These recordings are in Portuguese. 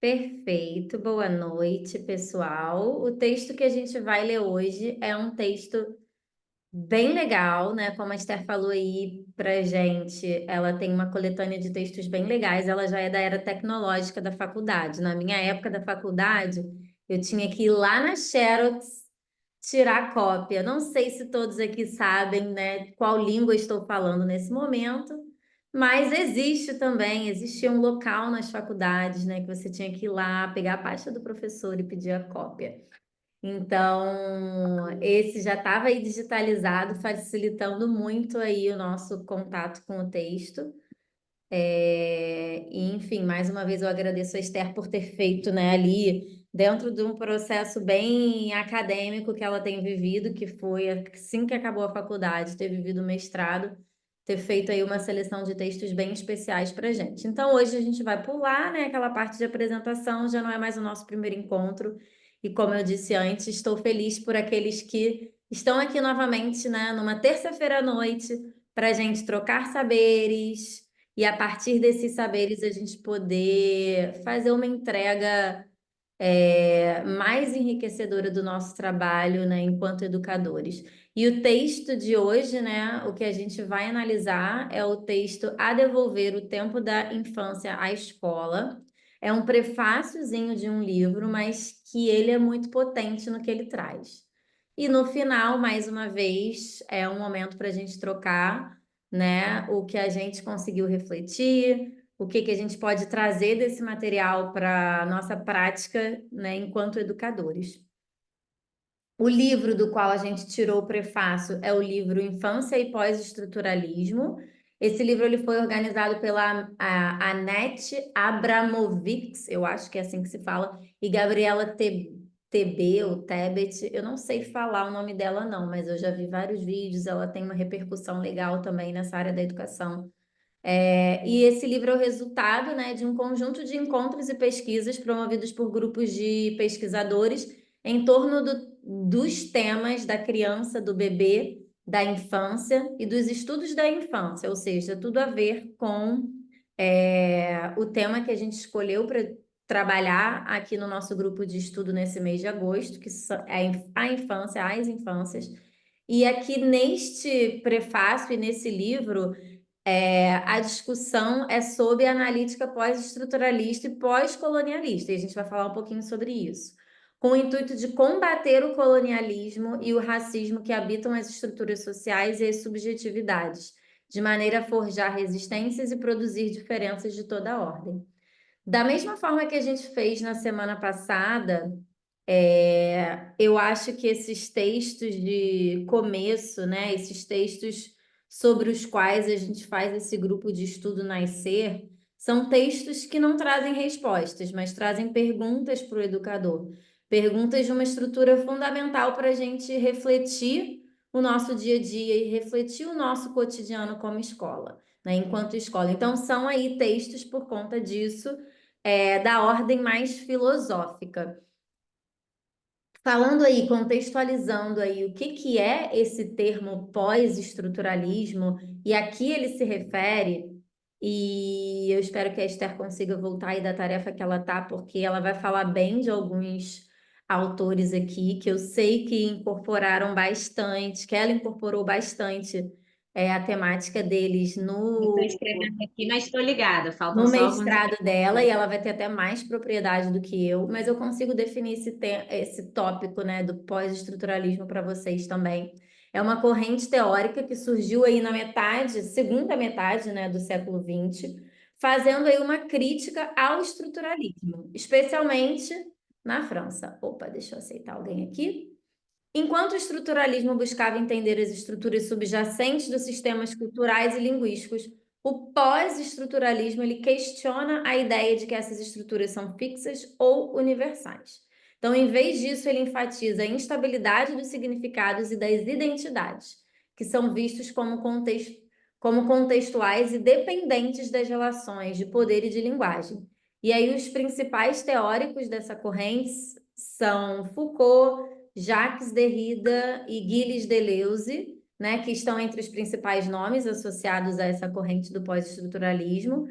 Perfeito, boa noite, pessoal. O texto que a gente vai ler hoje é um texto bem legal, né? Como a Esther falou aí pra gente, ela tem uma coletânea de textos bem legais, ela já é da era tecnológica da faculdade. Na minha época da faculdade, eu tinha que ir lá na Xerox tirar cópia. Não sei se todos aqui sabem, né, qual língua eu estou falando nesse momento, mas existe também, existia um local nas faculdades, né, que você tinha que ir lá pegar a pasta do professor e pedir a cópia. Então, esse já estava aí digitalizado, facilitando muito aí o nosso contato com o texto. E, enfim, mais uma vez eu agradeço a Esther por ter feito, né, ali dentro de um processo bem acadêmico que ela tem vivido, que foi assim que acabou a faculdade, ter vivido o mestrado, ter feito aí uma seleção de textos bem especiais para gente. Então, hoje a gente vai pular, né, aquela parte de apresentação, já não é mais o nosso primeiro encontro. E como eu disse antes, estou feliz por aqueles que estão aqui novamente, né, numa terça-feira à noite, para a gente trocar saberes e a partir desses saberes a gente poder fazer uma entrega mais enriquecedora do nosso trabalho, né, enquanto educadores. E o texto de hoje, né, o que a gente vai analisar é o texto A Devolver o Tempo da Infância à Escola. É um prefáciozinho de um livro, mas que ele é muito potente no que ele traz. E no final, mais uma vez, é um momento para a gente trocar, né, o que a gente conseguiu refletir, o que que a gente pode trazer desse material para a nossa prática, né, enquanto educadores. O livro do qual a gente tirou o prefácio é o livro Infância e Pós-Estruturalismo. Esse livro ele foi organizado pela Anete Abramovics, eu acho que é assim que se fala, e Gabriela TB ou Tebet, eu não sei falar o nome dela não, mas eu já vi vários vídeos, ela tem uma repercussão legal também nessa área da educação. E esse livro é o resultado, né, de um conjunto de encontros e pesquisas promovidos por grupos de pesquisadores em torno dos temas da criança, do bebê, da infância e dos estudos da infância, ou seja, tudo a ver com o tema que a gente escolheu para trabalhar aqui no nosso grupo de estudo nesse mês de agosto, que é a infância, as infâncias. E aqui neste prefácio e nesse livro a discussão é sobre analítica pós-estruturalista e pós-colonialista, e a gente vai falar um pouquinho sobre isso, com o intuito de combater o colonialismo e o racismo que habitam as estruturas sociais e as subjetividades, de maneira a forjar resistências e produzir diferenças de toda a ordem. Da mesma forma que a gente fez na semana passada, eu acho que esses textos de começo, né, esses textos sobre os quais a gente faz esse grupo de estudo nascer, são textos que não trazem respostas, mas trazem perguntas para o educador. Perguntas de uma estrutura fundamental para a gente refletir o nosso dia a dia e refletir o nosso cotidiano como escola, né, enquanto escola. Então, são aí textos por conta disso, da ordem mais filosófica. Falando aí, contextualizando aí, o que que é esse termo pós-estruturalismo, e aqui ele se refere, e eu espero que a Esther consiga voltar aí da tarefa que ela tá, porque ela vai falar bem de alguns autores aqui, que eu sei que incorporaram bastante, que ela incorporou bastante a temática deles Estou no escrevendo aqui, mas estou ligada, faltam no só alguns mestrado dela, e exemplos. ela vai ter até mais propriedade do que eu, mas eu consigo definir esse tópico, né, do pós-estruturalismo para vocês também. É uma corrente teórica que surgiu aí na metade, segunda metade, né, do século XX, fazendo aí uma crítica ao estruturalismo, especialmente na França. Opa, deixa eu aceitar alguém aqui. Enquanto o estruturalismo buscava entender as estruturas subjacentes dos sistemas culturais e linguísticos, o pós-estruturalismo ele questiona a ideia de que essas estruturas são fixas ou universais. Então, em vez disso, ele enfatiza a instabilidade dos significados e das identidades, que são vistos como contextuais e dependentes das relações de poder e de linguagem. E aí, os principais teóricos dessa corrente são Foucault, Jacques Derrida e Gilles Deleuze, né, que estão entre os principais nomes associados a essa corrente do pós-estruturalismo.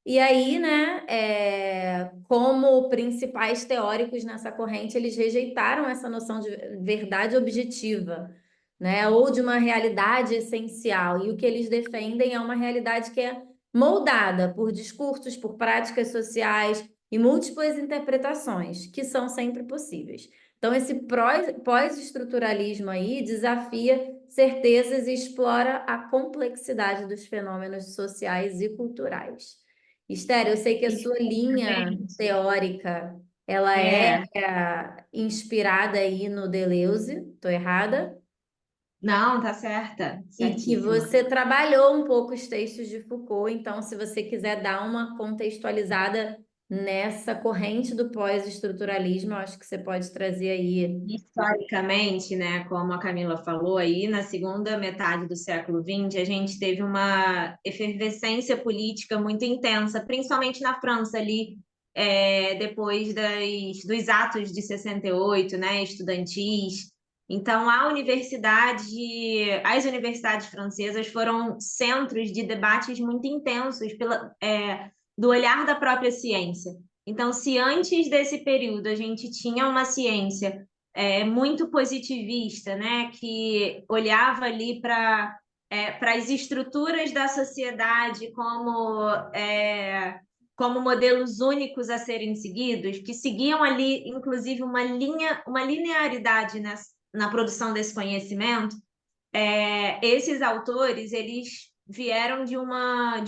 E aí, né, como principais teóricos nessa corrente, eles rejeitaram essa noção de verdade objetiva, né, ou de uma realidade essencial. E o que eles defendem é uma realidade que é moldada por discursos, por práticas sociais e múltiplas interpretações, que são sempre possíveis. Então, esse pós-estruturalismo aí desafia certezas e explora a complexidade dos fenômenos sociais e culturais. Esther, eu sei que a sua linha Exatamente. teórica ela é É. inspirada aí no Deleuze, estou errada? Não, tá certa, E que certíssima. você trabalhou um pouco os textos de Foucault, então, se você quiser dar uma contextualizada nessa corrente do pós-estruturalismo, eu acho que você pode trazer aí. Historicamente, né, como a Camila falou aí, na segunda metade do século XX, a gente teve uma efervescência política muito intensa, principalmente na França ali, depois dos atos de 68, né, estudantis. Então, as universidades francesas foram centros de debates muito intensos do olhar da própria ciência. Então, se antes desse período a gente tinha uma ciência muito positivista, né? Que olhava ali para as estruturas da sociedade como modelos únicos a serem seguidos, que seguiam ali, inclusive, uma linearidade na produção desse conhecimento. Esses autores eles vieram de uma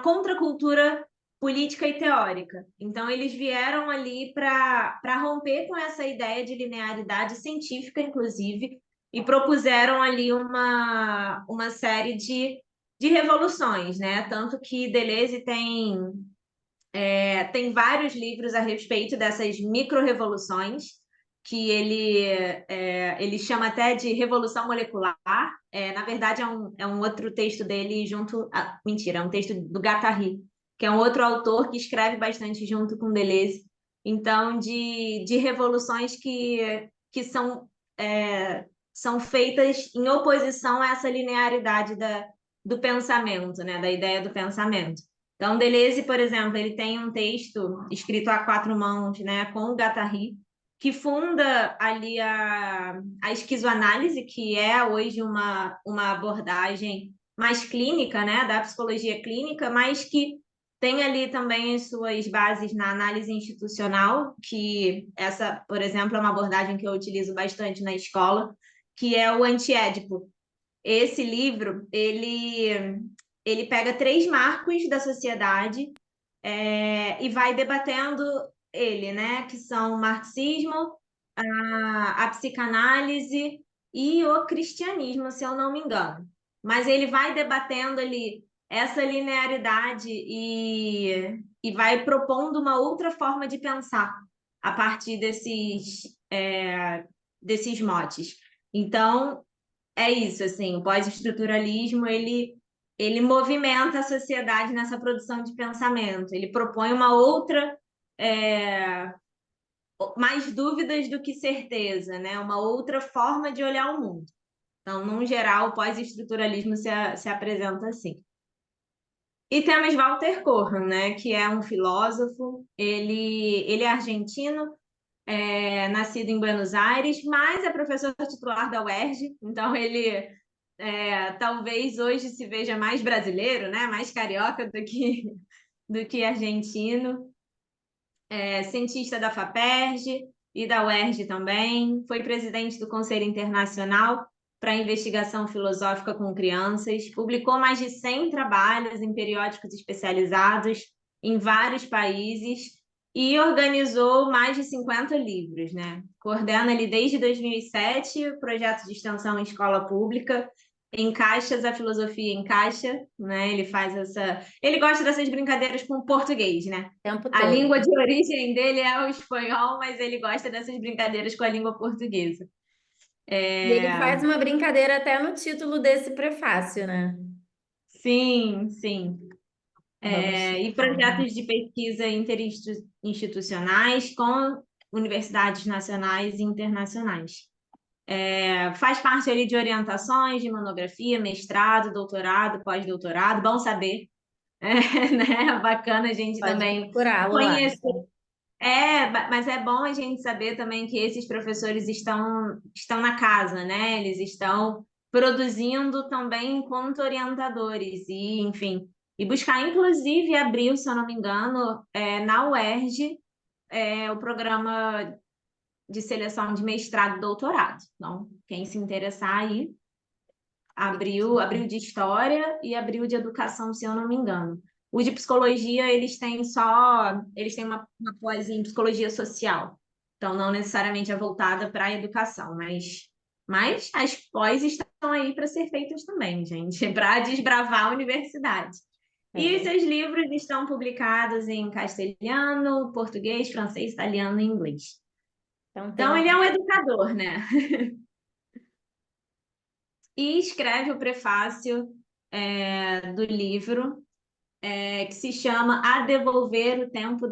contracultura política e teórica. Então, eles vieram ali para romper com essa ideia de linearidade científica, inclusive, e propuseram ali uma série de revoluções, né? Tanto que Deleuze tem vários livros a respeito dessas micro-revoluções, que ele chama até de revolução molecular. Na verdade, é um outro texto dele junto. Mentira, é um texto do Guattari, que é um outro autor que escreve bastante junto com Deleuze. Então, de revoluções que são feitas em oposição a essa linearidade do pensamento, né, da ideia do pensamento. Então, Deleuze, por exemplo, ele tem um texto escrito a quatro mãos, né, com o Guattari, que funda ali a esquizoanálise, que é hoje uma abordagem mais clínica, né, da psicologia clínica, mas que tem ali também as suas bases na análise institucional, que essa, por exemplo, é uma abordagem que eu utilizo bastante na escola, que é o antiédipo. Esse livro, ele pega três marcos da sociedade e vai debatendo ele, né? Que são o marxismo, a psicanálise e o cristianismo, se eu não me engano. Mas ele vai debatendo ali essa linearidade e vai propondo uma outra forma de pensar a partir desses motes. Então, é isso, assim, o pós-estruturalismo, ele movimenta a sociedade nessa produção de pensamento, ele propõe uma outra, é, mais dúvidas do que certeza, né? Uma outra forma de olhar o mundo. Então, num geral, o pós-estruturalismo se apresenta assim. E temos Walter Corran, né, que é um filósofo, ele é argentino, nascido em Buenos Aires, mas é professor titular da UERJ, então ele talvez hoje se veja mais brasileiro, né? Mais carioca do que argentino. Cientista da FAPERJ e da UERJ também. Foi presidente do Conselho Internacional para Investigação Filosófica com Crianças. Publicou mais de 100 trabalhos em periódicos especializados em vários países e organizou mais de 50 livros, né? Coordena ali desde 2007 o projeto de extensão em escola pública, Encaixas a Filosofia em Caixa, né? Ele gosta dessas brincadeiras com o português, né? O tempo A todo. língua de origem dele é o espanhol, mas ele gosta dessas brincadeiras com a língua portuguesa. E ele É, faz uma brincadeira até no título desse prefácio, né? sim, sim. Vamos E citar. projetos de pesquisa interinstitucionais com universidades nacionais e internacionais. Faz parte ali de orientações de monografia, mestrado, doutorado, pós-doutorado, bom saber. né? Bacana a gente Pode também procurá-lo lá. conhecer. Mas é bom a gente saber também que esses professores estão na casa, né? Eles estão produzindo também enquanto orientadores e, enfim, e buscar, inclusive, abriu, se eu não me engano, na UERJ, o programa de seleção de mestrado e doutorado. Então, quem se interessar aí, abriu de história e abriu de educação, se eu não me engano. O de psicologia, eles têm uma pós em psicologia social. Então, não necessariamente é voltada para a educação, mas as pós estão aí para ser feitas também, gente, para desbravar a universidade. E É. seus livros estão publicados em castelhano, português, francês, italiano e inglês. Então tem Então, um. ele é um educador, né? E escreve o prefácio do livro, que se chama A Devolver o Tempo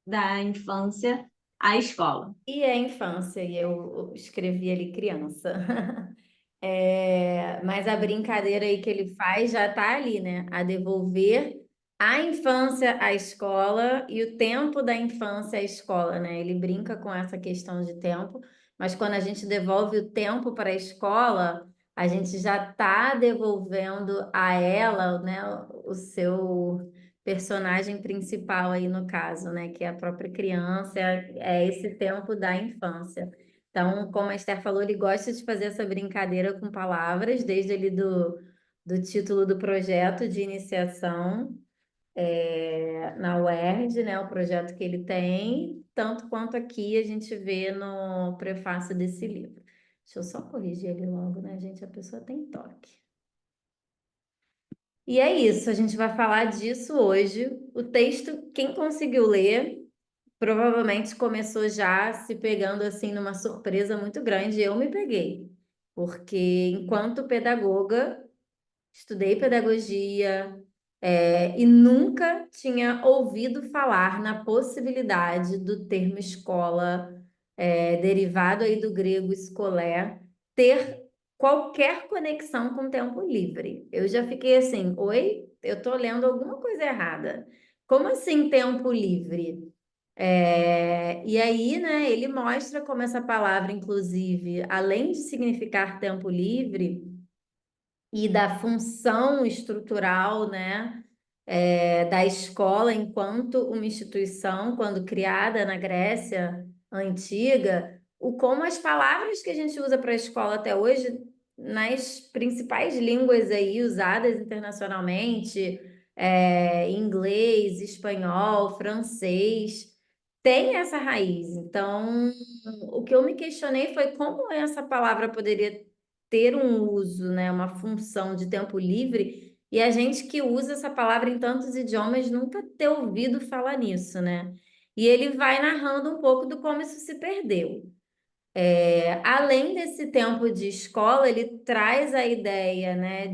da Infância à Escola. E é infância, e eu escrevi ali criança. Mas a brincadeira aí que ele faz já está ali, né? A devolver a infância à escola e o tempo da infância à escola, né? Ele brinca com essa questão de tempo, mas quando a gente devolve o tempo para a escola, a gente já está devolvendo a ela, né, o seu personagem principal aí no caso, né? Que é a própria criança, é esse tempo da infância. Então, como a Esther falou, ele gosta de fazer essa brincadeira com palavras, desde ali do título do projeto de iniciação na UERJ, né, o projeto que ele tem, tanto quanto aqui a gente vê no prefácio desse livro. Deixa eu só corrigir ele logo, né, gente? A pessoa tem toque. E é isso, a gente vai falar disso hoje. O texto, quem conseguiu ler, provavelmente começou já se pegando assim numa surpresa muito grande. Eu me peguei, porque enquanto pedagoga, estudei pedagogia, e nunca tinha ouvido falar na possibilidade do termo escola, derivado aí do grego escolé, ter qualquer conexão com tempo livre. Eu já fiquei assim, oi, eu estou lendo alguma coisa errada. Como assim tempo livre? E aí, né, ele mostra como essa palavra, inclusive, além de significar tempo livre e da função estrutural, né, da escola enquanto uma instituição, quando criada na Grécia antiga, o como as palavras que a gente usa para a escola até hoje, nas principais línguas aí usadas internacionalmente, inglês, espanhol, francês, tem essa raiz. Então, o que eu me questionei foi como essa palavra poderia ter um uso, né, uma função de tempo livre, e a gente que usa essa palavra em tantos idiomas nunca ter ouvido falar nisso, né? E ele vai narrando um pouco do como isso se perdeu. Além desse tempo de escola, ele traz a ideia, né,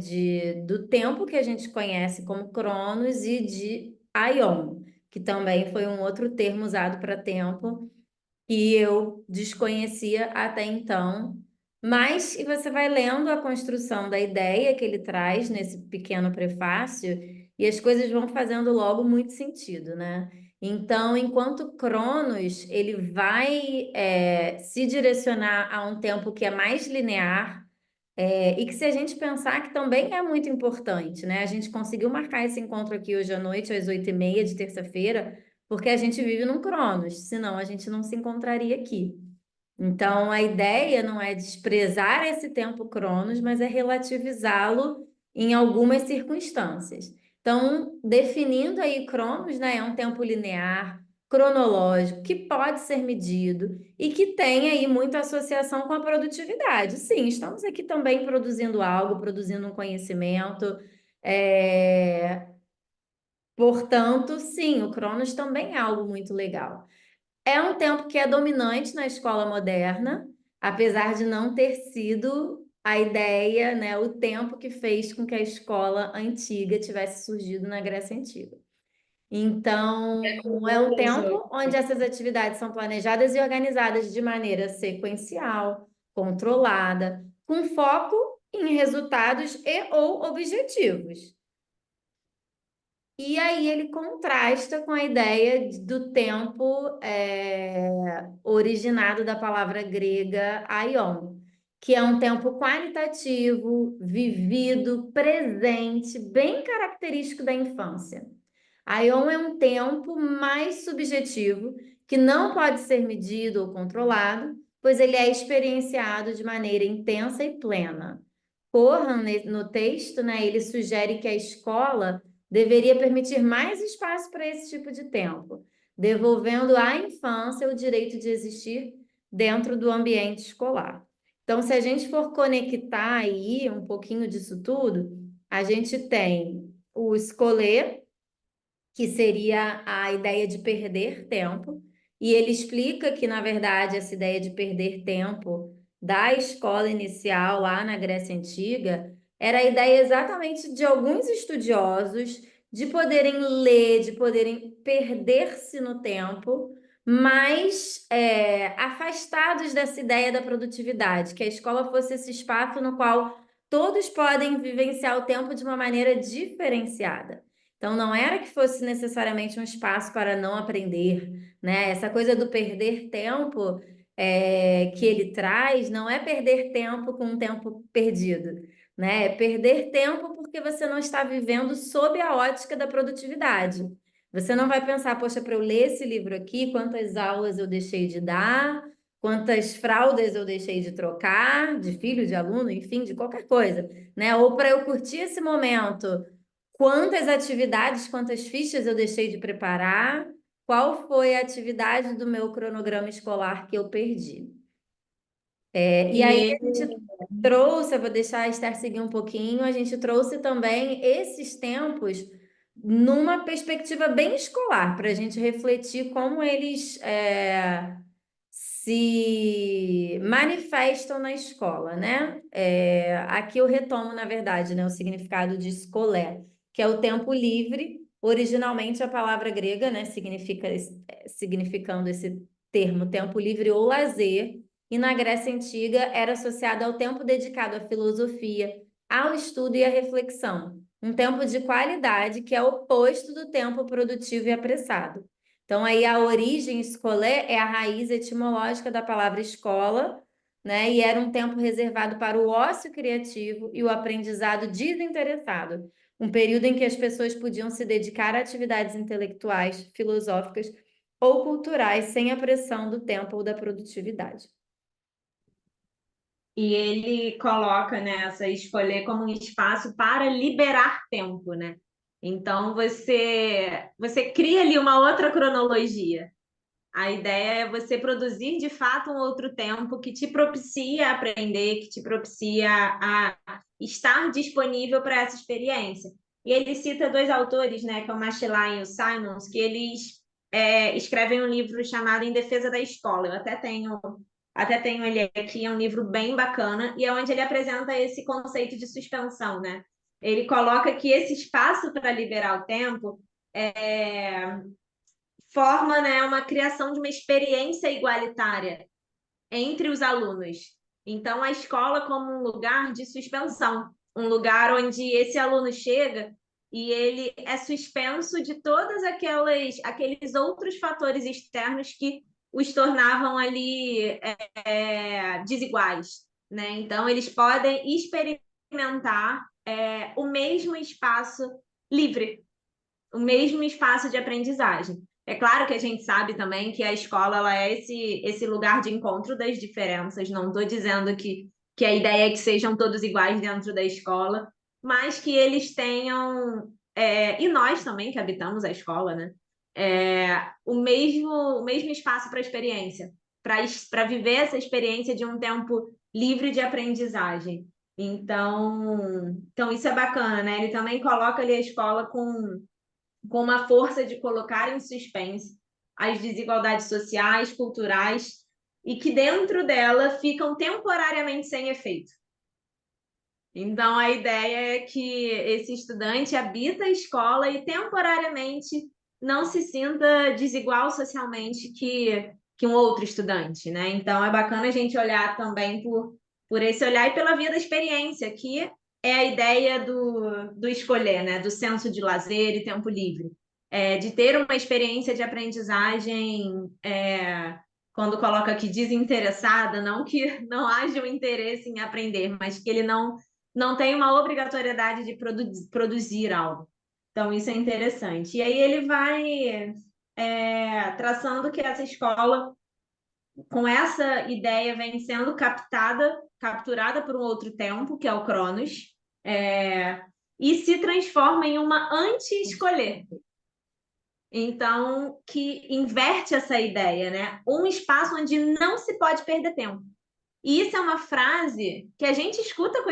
do tempo que a gente conhece como Cronos e de Aion, que também foi um outro termo usado para tempo, que eu desconhecia até então. Mas, e você vai lendo a construção da ideia que ele traz nesse pequeno prefácio, e as coisas vão fazendo logo muito sentido, né? Então, enquanto Cronos, ele vai se direcionar a um tempo que é mais linear, e que se a gente pensar que também é muito importante, né? A gente conseguiu marcar esse encontro aqui hoje à noite, às 8h30 de terça-feira, porque a gente vive num Cronos, senão a gente não se encontraria aqui. Então, a ideia não é desprezar esse tempo Cronos, mas é relativizá-lo em algumas circunstâncias. Então, definindo aí Cronos, né, é um tempo linear, cronológico, que pode ser medido e que tem aí muita associação com a produtividade. Sim, estamos aqui também produzindo algo, produzindo um conhecimento. Portanto, sim, o Cronos também é algo muito legal. É um tempo que é dominante na escola moderna, apesar de não ter sido a ideia, né, o tempo que fez com que a escola antiga tivesse surgido na Grécia Antiga. Então, é um tempo onde essas atividades são planejadas e organizadas de maneira sequencial, controlada, com foco em resultados e ou objetivos. E aí ele contrasta com a ideia do tempo originado da palavra grega aion, que é um tempo qualitativo, vivido, presente, bem característico da infância. Aion é um tempo mais subjetivo, que não pode ser medido ou controlado, pois ele é experienciado de maneira intensa e plena. Corran, no texto, né, ele sugere que a escola deveria permitir mais espaço para esse tipo de tempo, devolvendo à infância o direito de existir dentro do ambiente escolar. Então, se a gente for conectar aí um pouquinho disso tudo, a gente tem o escolher, que seria a ideia de perder tempo, e ele explica que, na verdade, essa ideia de perder tempo da escola inicial lá na Grécia Antiga era a ideia exatamente de alguns estudiosos de poderem ler, de poderem perder-se no tempo, mas afastados dessa ideia da produtividade, que a escola fosse esse espaço no qual todos podem vivenciar o tempo de uma maneira diferenciada. Então, não era que fosse necessariamente um espaço para não aprender, né? Essa coisa do perder tempo que ele traz não é perder tempo com um tempo perdido, né? É perder tempo porque você não está vivendo sob a ótica da produtividade. Você não vai pensar, poxa, para eu ler esse livro aqui, quantas aulas eu deixei de dar, quantas fraldas eu deixei de trocar, de filho, de aluno, enfim, de qualquer coisa, né? Ou para eu curtir esse momento, quantas atividades, quantas fichas eu deixei de preparar? Qual foi a atividade do meu cronograma escolar que eu perdi? E E aí a ele gente trouxe, eu vou deixar a Esther seguir um pouquinho, a gente trouxe também esses tempos numa perspectiva bem escolar, para a gente refletir como eles se manifestam na escola, né? Aqui eu retomo, na verdade, né, o significado de escolé, que é o tempo livre. Originalmente, a palavra grega, né, significando esse termo, tempo livre ou lazer, e na Grécia Antiga era associado ao tempo dedicado à filosofia, ao estudo e à reflexão. Um tempo de qualidade que é o oposto do tempo produtivo e apressado. Então, aí a origem escolé é a raiz etimológica da palavra escola, né? E era um tempo reservado para o ócio criativo e o aprendizado desinteressado. Um período em que as pessoas podiam se dedicar a atividades intelectuais, filosóficas ou culturais sem a pressão do tempo ou da produtividade. E ele coloca nessa escolher como um espaço para liberar tempo, né? Então você cria ali uma outra cronologia. A ideia é você produzir de fato um outro tempo que te propicia a aprender, que te propicia a estar disponível para essa experiência. E ele cita dois autores, né, que é o Machilar e o Simons, que eles escrevem um livro chamado Em Defesa da Escola. Eu até tenho ele aqui, é um livro bem bacana, e é onde ele apresenta esse conceito de suspensão, né? Ele coloca que esse espaço para liberar o tempo forma, né, uma criação de uma experiência igualitária entre os alunos. Então, a escola como um lugar de suspensão, um lugar onde esse aluno chega e ele é suspenso de todas aqueles outros fatores externos que os tornavam ali desiguais, né? Então, eles podem experimentar o mesmo espaço livre, o mesmo espaço de aprendizagem. É claro que a gente sabe também que a escola ela é esse lugar de encontro das diferenças. Não estou dizendo que a ideia é que sejam todos iguais dentro da escola, mas que eles tenham, e nós também que habitamos a escola, né? O mesmo espaço para experiência, para viver essa experiência de um tempo livre de aprendizagem. Então isso é bacana, né? Ele também coloca ali a escola com uma força de colocar em suspense as desigualdades sociais, culturais, e que dentro dela ficam temporariamente sem efeito. Então, a ideia é que esse estudante habita a escola e temporariamente não se sinta desigual socialmente que um outro estudante, né? Então, é bacana a gente olhar também por esse olhar e pela via da experiência, que é a ideia do escolher, né? Do senso de lazer e tempo livre. De ter uma experiência de aprendizagem, quando coloca aqui desinteressada, não que não haja um interesse em aprender, mas que ele não tem uma obrigatoriedade de produzir algo. Então, isso é interessante. E aí ele vai traçando que essa escola, com essa ideia, vem sendo capturada por um outro tempo, que é o Cronos, e se transforma em uma anti-escolher. Então, que inverte essa ideia, né? Um espaço onde não se pode perder tempo. E isso é uma frase que a gente escuta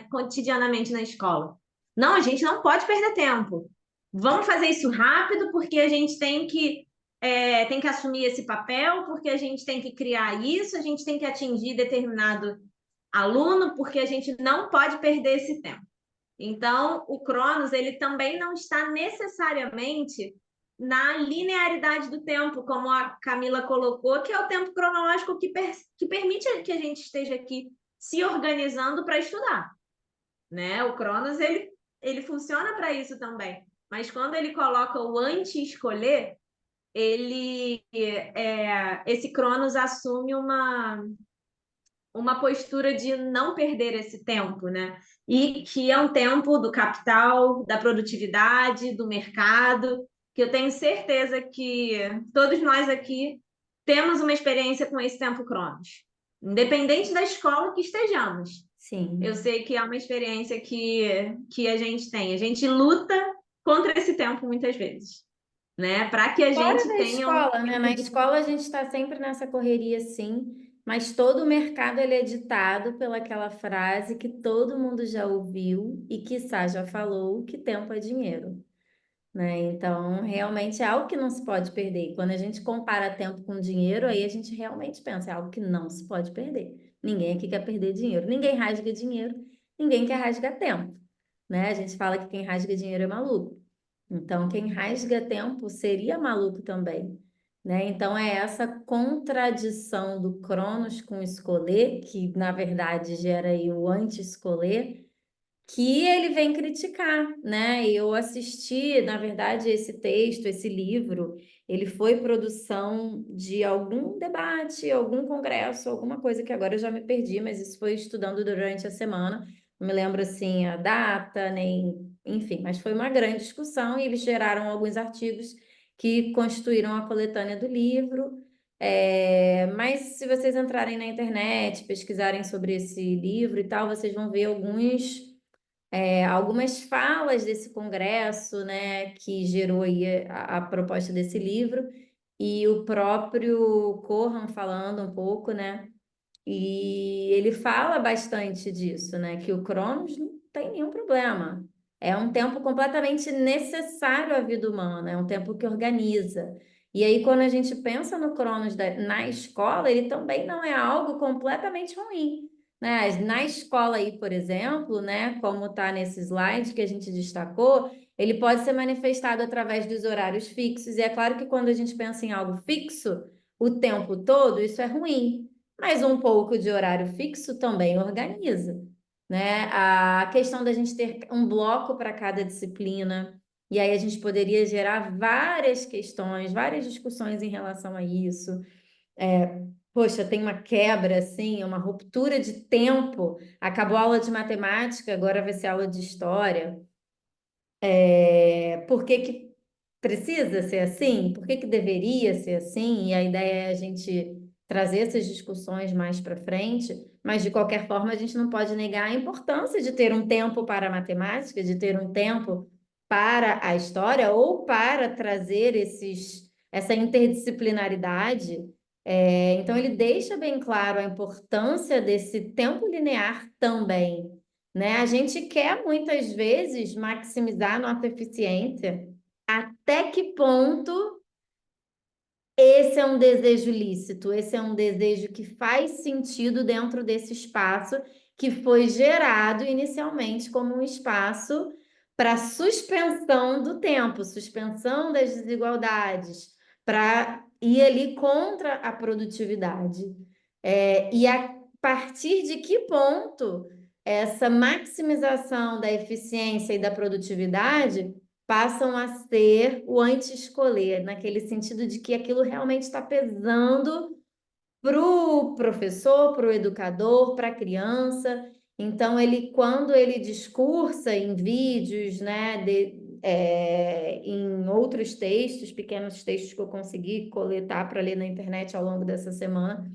cotidianamente na escola. Não, a gente não pode perder tempo. Vamos fazer isso rápido, porque a gente tem que assumir esse papel, porque a gente tem que criar isso, a gente tem que atingir determinado aluno, porque a gente não pode perder esse tempo. Então, o Cronos, ele também não está necessariamente na linearidade do tempo, como a Camila colocou, que é o tempo cronológico que permite que a gente esteja aqui se organizando para estudar, né? O Cronos, ele funciona para isso também. Mas quando ele coloca o anti-escolher, esse Cronos assume uma postura de não perder esse tempo, né? E que é um tempo do capital, da produtividade, do mercado, que eu tenho certeza que todos nós aqui temos uma experiência com esse tempo Cronos, independente da escola que estejamos. Sim. Eu sei que é uma experiência que a gente tem. A gente luta contra esse tempo muitas vezes, né? Para que a Fora gente da tenha um escola, né? Na escola a gente está sempre nessa correria, sim, mas todo o mercado ele é ditado pelaquela frase que todo mundo já ouviu e quiçá já falou, que tempo é dinheiro, né? Então, realmente é algo que não se pode perder. E quando a gente compara tempo com dinheiro, aí a gente realmente pensa, é algo que não se pode perder. Ninguém aqui quer perder dinheiro, ninguém rasga dinheiro, ninguém quer rasgar tempo, né? A gente fala que quem rasga dinheiro é maluco. Então, quem rasga tempo seria maluco também, né? Então, é essa contradição do Cronos com o escolher, que na verdade gera aí o anti-escolher, que ele vem criticar, né? E eu assisti, na verdade, esse texto, esse livro, ele foi produção de algum debate, algum congresso, alguma coisa que agora eu já me perdi, mas isso foi estudando durante a semana. Não me lembro assim a data, nem, enfim, mas foi uma grande discussão e eles geraram alguns artigos que constituíram a coletânea do livro. Mas se vocês entrarem na internet, pesquisarem sobre esse livro e tal, vocês vão ver algumas falas desse congresso, né, que gerou aí a proposta desse livro, e o próprio Corran falando um pouco, né, e ele fala bastante disso, né, que o Cronos não tem nenhum problema. É um tempo completamente necessário à vida humana, é um tempo que organiza. E aí, quando a gente pensa no Cronos na escola, ele também não é algo completamente ruim, né? Na escola aí, por exemplo, né, como está nesse slide que a gente destacou, ele pode ser manifestado através dos horários fixos. E é claro que quando a gente pensa em algo fixo o tempo todo, isso é ruim. Mas um pouco de horário fixo também organiza, né? A questão da gente ter um bloco para cada disciplina, e aí a gente poderia gerar várias questões, várias discussões em relação a isso. Poxa, tem uma quebra, assim, uma ruptura de tempo. Acabou a aula de matemática, agora vai ser aula de história. Por que que precisa ser assim? Por que que deveria ser assim? E a ideia é a gente trazer essas discussões mais para frente, mas de qualquer forma a gente não pode negar a importância de ter um tempo para a matemática, de ter um tempo para a história ou para trazer essa interdisciplinaridade. Então ele deixa bem claro a importância desse tempo linear também, né? A gente quer muitas vezes maximizar a nossa eficiência. Até que ponto esse é um desejo lícito? Esse é um desejo que faz sentido dentro desse espaço que foi gerado inicialmente como um espaço para suspensão do tempo, suspensão das desigualdades, para ir ali contra a produtividade. E a partir de que ponto essa maximização da eficiência e da produtividade passam a ser o anti-escolher, naquele sentido de que aquilo realmente está pesando para o professor, para o educador, para a criança. Então, ele, quando ele discursa em vídeos, né, em outros textos, pequenos textos que eu consegui coletar para ler na internet ao longo dessa semana,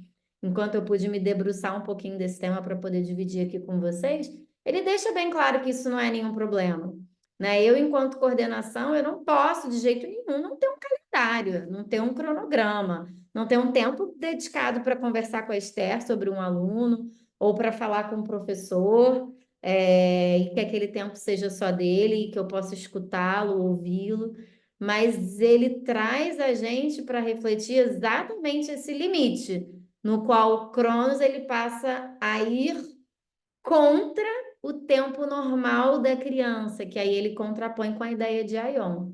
enquanto eu pude me debruçar um pouquinho desse tema para poder dividir aqui com vocês, ele deixa bem claro que isso não é nenhum problema. Né? Eu, enquanto coordenação, eu não posso, de jeito nenhum, não ter um calendário, não ter um cronograma, não ter um tempo dedicado para conversar com a Esther sobre um aluno, ou para falar com o professor, e que aquele tempo seja só dele, e que eu possa escutá-lo, ouvi-lo, mas ele traz a gente para refletir exatamente esse limite, no qual o Cronos ele passa a ir contra o tempo normal da criança, que aí ele contrapõe com a ideia de Aion.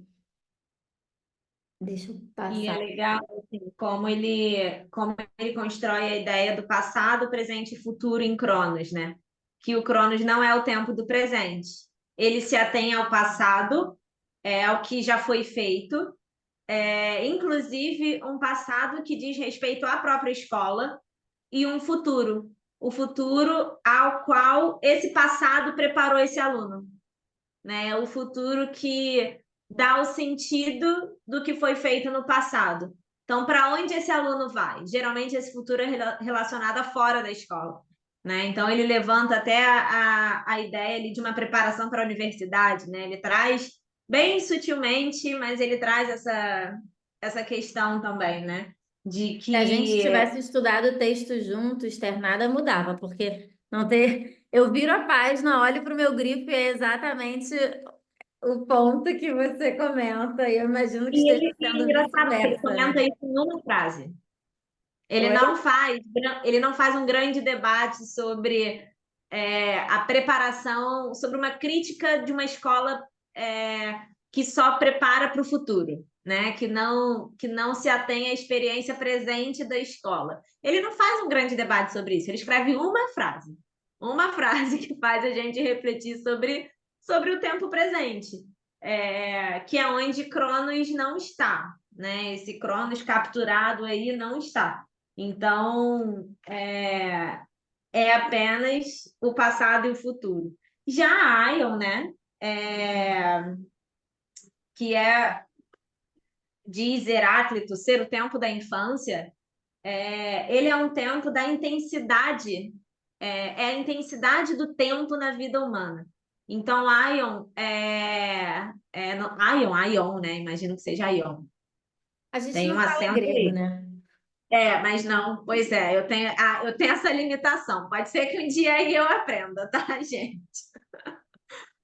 Deixa eu E é passar. legal assim, como ele constrói a ideia do passado, presente e futuro em Cronos, né? Que o Cronos não é o tempo do presente. Ele se atém ao passado, ao que já foi feito, inclusive um passado que diz respeito à própria escola e um futuro. O futuro ao qual esse passado preparou esse aluno, né? O futuro que dá o sentido do que foi feito no passado. Então, para onde esse aluno vai? Geralmente, esse futuro é relacionado a fora da escola, né? Então, ele levanta até a ideia ali de uma preparação para a universidade, né? Ele traz bem sutilmente, mas ele traz essa questão também, né? De Se a gente que tivesse estudado o texto junto, Esther, nada mudava, porque não ter. Eu viro a página, olho para o meu grifo e é exatamente o ponto que você comenta. E eu imagino que esteja e é sendo engraçado que ele vice-versa, comenta né? isso em uma frase. Ele Oi? não faz, ele não faz um grande debate sobre a preparação, sobre uma crítica de uma escola que só prepara para o futuro, né? Que não se atém à experiência presente da escola. Ele não faz um grande debate sobre isso, ele escreve uma frase que faz a gente refletir sobre o tempo presente, que é onde Cronos não está, né? Esse Cronos capturado aí não está. Então, é apenas o passado e o futuro. Já a Ion, né, que diz Heráclito, ser o tempo da infância, ele é um tempo da intensidade, a intensidade do tempo na vida humana. Então, Ion Ion, né? Imagino que seja Ion. A gente Tem não um fala acento grego, aí. né? Mas não, pois é, eu tenho essa limitação. Pode ser que um dia aí eu aprenda, tá, gente?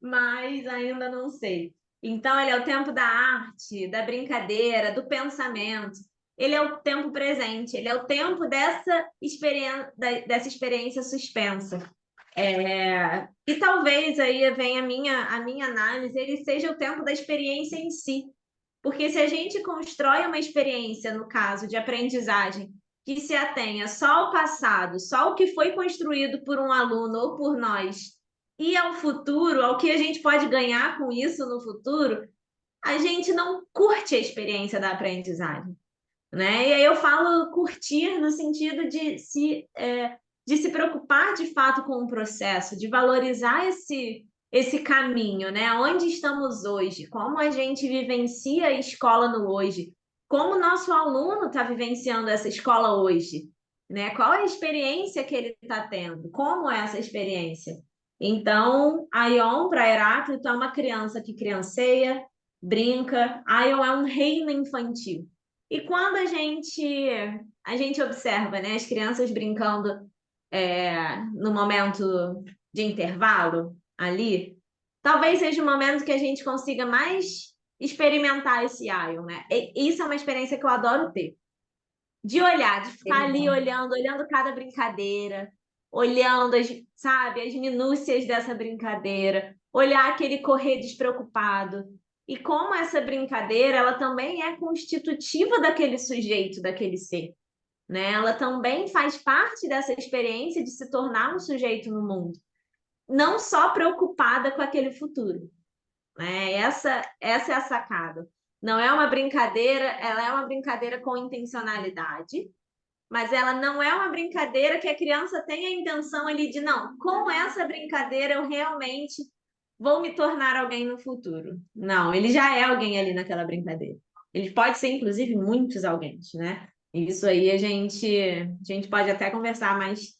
Mas ainda não sei. Então, ele é o tempo da arte, da brincadeira, do pensamento. Ele é o tempo presente, ele é o tempo dessa experiência suspensa. E talvez aí venha a minha análise, ele seja o tempo da experiência em si. Porque se a gente constrói uma experiência, no caso de aprendizagem, que se atenha só ao passado, só ao que foi construído por um aluno ou por nós, e ao futuro, ao que a gente pode ganhar com isso no futuro, a gente não curte a experiência da aprendizagem, né? E aí eu falo curtir no sentido de se preocupar de fato com o processo, de valorizar esse caminho, né? Onde estamos hoje, como a gente vivencia a escola no hoje, como o nosso aluno está vivenciando essa escola hoje, né? Qual é a experiência que ele está tendo? Como é essa experiência? Então, Aion para Heráclito é uma criança que crianceia, brinca. Aion é um reino infantil. E quando a gente observa, né, as crianças brincando no momento de intervalo ali, talvez seja o momento que a gente consiga mais experimentar esse Ion, né? E isso é uma experiência que eu adoro ter. De olhar, de ficar ali Legal. olhando cada brincadeira, olhando sabe, as minúcias dessa brincadeira, olhar aquele correr despreocupado. E como essa brincadeira, ela também é constitutiva daquele sujeito, daquele ser, né? Ela também faz parte dessa experiência de se tornar um sujeito no mundo. não só preocupada com aquele futuro, né? Essa é a sacada. Não é uma brincadeira, ela é uma brincadeira com intencionalidade, mas ela não é uma brincadeira que a criança tenha a intenção ali de, não, com essa brincadeira eu realmente vou me tornar alguém no futuro. Não, ele já é alguém ali naquela brincadeira. Ele pode ser, inclusive, muitos alguém, né? Isso aí a gente pode até conversar mais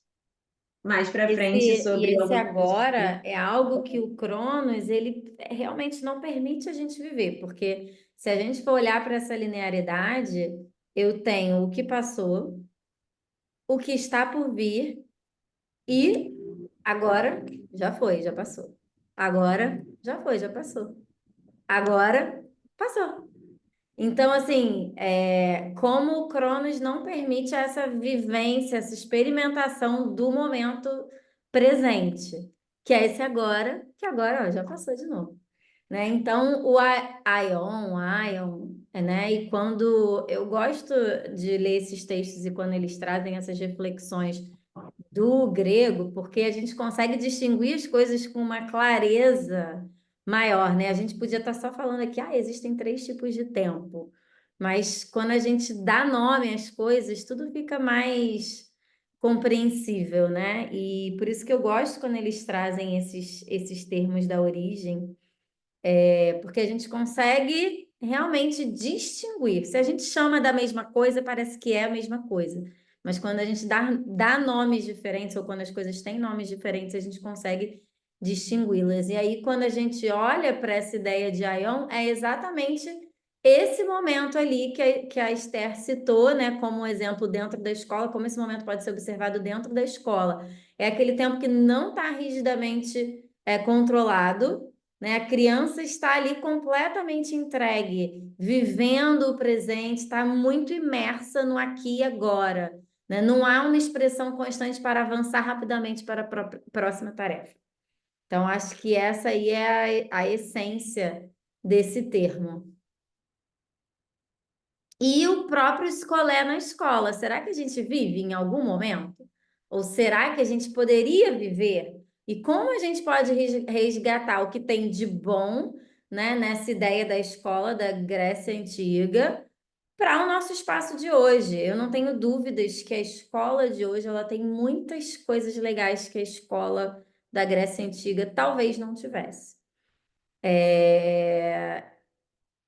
para frente sobre Esse algumas coisas. agora é algo que o Cronos, ele realmente não permite a gente viver, porque se a gente for olhar para essa linearidade, eu tenho o que passou, o que está por vir e agora já foi, já passou. Agora já foi, já passou. Agora passou. Então, assim, como o Cronos não permite essa vivência, essa experimentação do momento presente, que é esse agora, que agora ó, já passou de novo. Né? Então, Ion, né? E quando eu gosto de ler esses textos e quando eles trazem essas reflexões do grego, porque a gente consegue distinguir as coisas com uma clareza maior, né? A gente podia estar só falando aqui, existem 3 tipos de tempo, mas quando a gente dá nome às coisas, tudo fica mais compreensível, né? E por isso que eu gosto quando eles trazem esses termos da origem, porque a gente consegue realmente distinguir. Se a gente chama da mesma coisa, parece que é a mesma coisa. Mas quando a gente dá nomes diferentes, ou quando as coisas têm nomes diferentes, a gente consegue distingui-las. E aí, quando a gente olha para essa ideia de Aion, é exatamente esse momento ali que a Esther citou, né, como um exemplo dentro da escola, como esse momento pode ser observado dentro da escola. É aquele tempo que não está rigidamente controlado, né? A criança está ali completamente entregue, vivendo o presente, está muito imersa no aqui e agora, né? Não há uma expressão constante para avançar rapidamente para a próxima tarefa. Então, acho que essa aí é a essência desse termo. E o próprio escolé na escola, será que a gente vive em algum momento? Ou será que a gente poderia viver? E como a gente pode resgatar o que tem de bom, né, nessa ideia da escola da Grécia Antiga para o nosso espaço de hoje? Eu não tenho dúvidas que a escola de hoje ela tem muitas coisas legais que a escola da Grécia Antiga talvez não tivesse.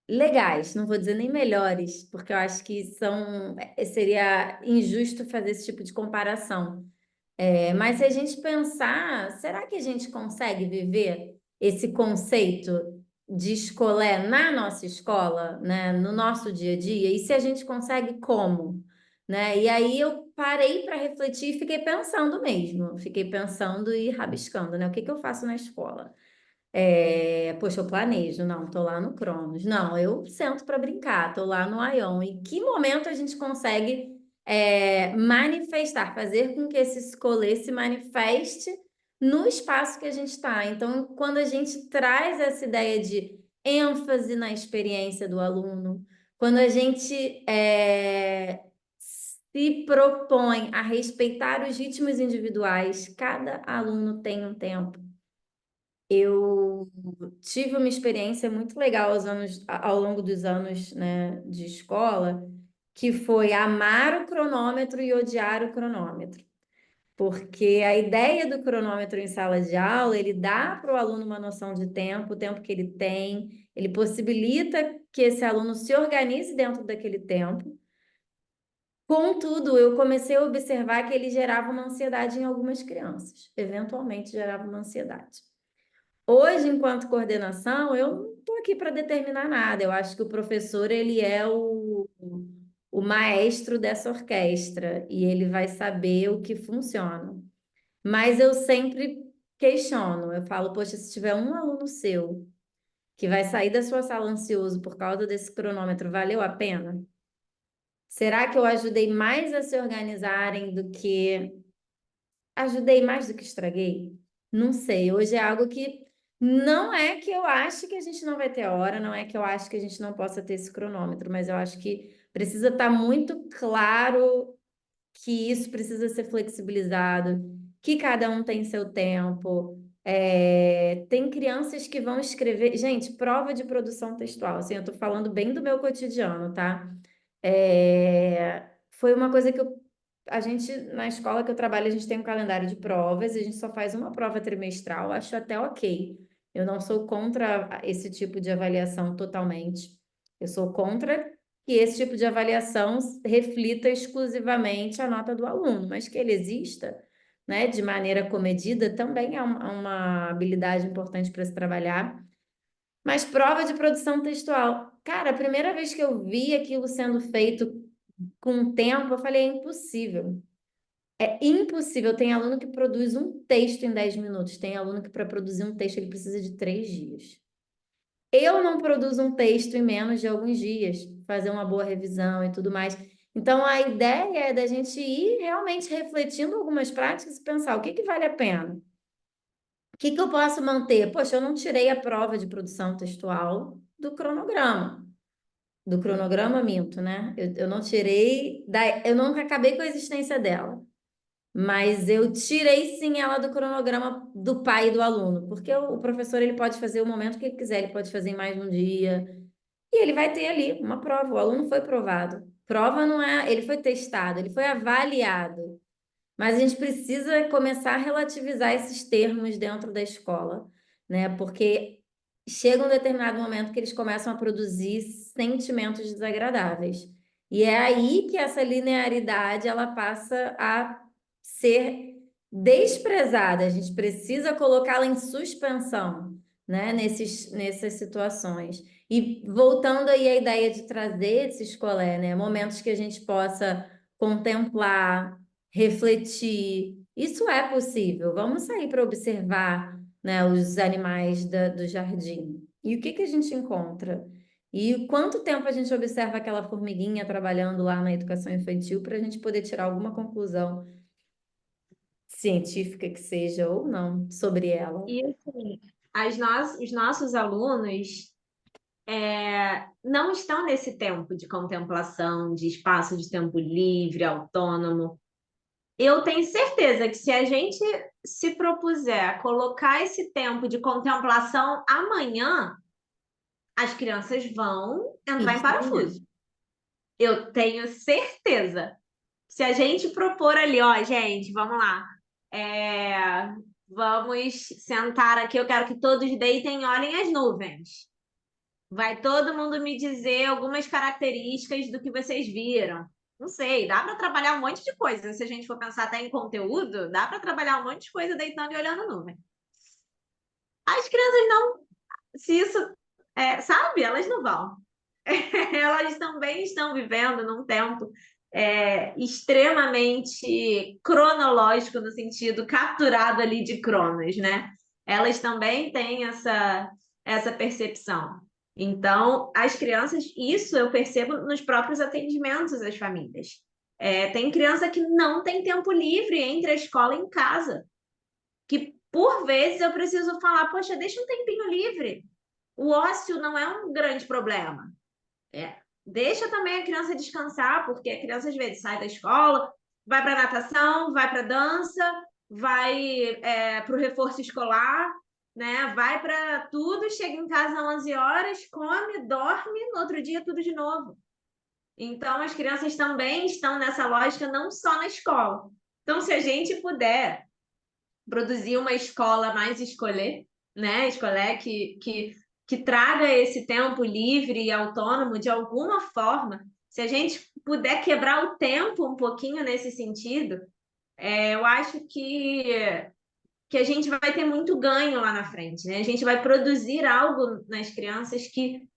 Legais, não vou dizer nem melhores, porque eu acho que seria injusto fazer esse tipo de comparação. Mas se a gente pensar, será que a gente consegue viver esse conceito de escolé na nossa escola, né, no nosso dia a dia? E se a gente consegue, como? Né? E aí eu parei para refletir e fiquei pensando mesmo, fiquei pensando e rabiscando, né? O que que eu faço na escola? Poxa, eu planejo, não, tô lá no Cronos. Não, eu sento para brincar, tô lá no Ion. Em que momento a gente consegue manifestar, fazer com que esse escolher se manifeste no espaço que a gente está? Então, quando a gente traz essa ideia de ênfase na experiência do aluno, quando a gente se propõe a respeitar os ritmos individuais, cada aluno tem um tempo. Eu tive uma experiência muito legal ao longo dos anos, né, de escola, que foi amar o cronômetro e odiar o cronômetro. Porque a ideia do cronômetro em sala de aula, ele dá para o aluno uma noção de tempo, o tempo que ele tem, ele possibilita que esse aluno se organize dentro daquele tempo. Contudo, eu comecei a observar que ele gerava uma ansiedade em algumas crianças, eventualmente gerava uma ansiedade. Hoje, enquanto coordenação, eu não estou aqui para determinar nada. Eu acho que o professor ele é o maestro dessa orquestra e ele vai saber o que funciona. Mas eu sempre questiono. Eu falo, poxa, se tiver um aluno seu que vai sair da sua sala ansioso por causa desse cronômetro, valeu a pena? Será que eu ajudei mais a se organizarem do que ajudei mais do que estraguei? Não sei. Hoje é algo que não é que eu acho que a gente não vai ter hora, não é que eu acho que a gente não possa ter esse cronômetro, mas eu acho que precisa estar muito claro que isso precisa ser flexibilizado, que cada um tem seu tempo, Tem crianças que vão escrever. Gente, prova de produção textual. Assim, eu tô falando bem do meu cotidiano, tá? Foi uma coisa que a gente, na escola que eu trabalho, a gente tem um calendário de provas e a gente só faz uma prova trimestral. Acho até ok. Eu não sou contra esse tipo de avaliação totalmente. Eu sou contra que esse tipo de avaliação reflita exclusivamente a nota do aluno, mas que ele exista, né, de maneira comedida, também é uma habilidade importante para se trabalhar. Mas prova de produção textual. Cara, a primeira vez que eu vi aquilo sendo feito com o tempo, eu falei, é impossível. É impossível. Tem aluno que produz um texto em 10 minutos. Tem aluno que para produzir um texto ele precisa de 3 dias. Eu não produzo um texto em menos de alguns dias, fazer uma boa revisão e tudo mais. Então, a ideia é da gente ir realmente refletindo algumas práticas e pensar o que que vale a pena. O que que eu posso manter? Poxa, eu não tirei a prova de produção textual do cronograma. Do cronograma, minto, né? Eu não tirei, eu nunca acabei com a existência dela. Mas eu tirei sim ela do cronograma do pai e do aluno, porque o professor ele pode fazer o momento que ele quiser, ele pode fazer em mais de um dia, e ele vai ter ali uma prova. O aluno foi provado. Prova não é, ele foi testado, ele foi avaliado. Mas a gente precisa começar a relativizar esses termos dentro da escola, né? Porque chega um determinado momento que eles começam a produzir sentimentos desagradáveis. E é aí que essa linearidade ela passa a ser desprezada. A gente precisa colocá-la em suspensão, né? Nessas situações. E voltando aí à ideia de trazer esse escolé, né? Momentos que a gente possa contemplar, refletir. Isso é possível. Vamos sair para observar, né, os animais do jardim. E o que que a gente encontra? E quanto tempo a gente observa aquela formiguinha trabalhando lá na educação infantil para a gente poder tirar alguma conclusão científica que seja ou não sobre ela? E assim, os nossos alunos não estão nesse tempo de contemplação, de espaço de tempo livre, autônomo. Eu tenho certeza que se a gente se propuser a colocar esse tempo de contemplação amanhã, as crianças vão entrar em Isso, amanhã. parafuso. Eu tenho certeza. Se a gente propor ali, ó, gente, vamos lá. É, vamos sentar aqui, eu quero que todos deitem e olhem as nuvens. Vai todo mundo me dizer algumas características do que vocês viram. Não sei, dá para trabalhar um monte de coisa. Se a gente for pensar até em conteúdo, dá para trabalhar um monte de coisa deitando e olhando a nuvem. As crianças não, se isso, sabe, elas não vão. Elas também estão vivendo num tempo extremamente cronológico, no sentido capturado ali de Cronos, né? Elas também têm essa percepção. Então, as crianças, isso eu percebo nos próprios atendimentos às famílias. Tem criança que não tem tempo livre entre a escola e em casa, que por vezes eu preciso falar, poxa, deixa um tempinho livre. O ócio não é um grande problema. Deixa também a criança descansar, porque a criança às vezes sai da escola, vai para natação, vai para dança, vai para o reforço escolar, né? Vai para tudo, chega em casa às 11 horas, come, dorme, no outro dia tudo de novo. Então, as crianças também estão nessa lógica, não só na escola. Então, se a gente puder produzir uma escola mais escolher, né? Escolher que traga esse tempo livre e autônomo de alguma forma. Se a gente puder quebrar o tempo um pouquinho nesse sentido, eu acho que a gente vai ter muito ganho lá na frente, né? A gente vai produzir algo nas crianças que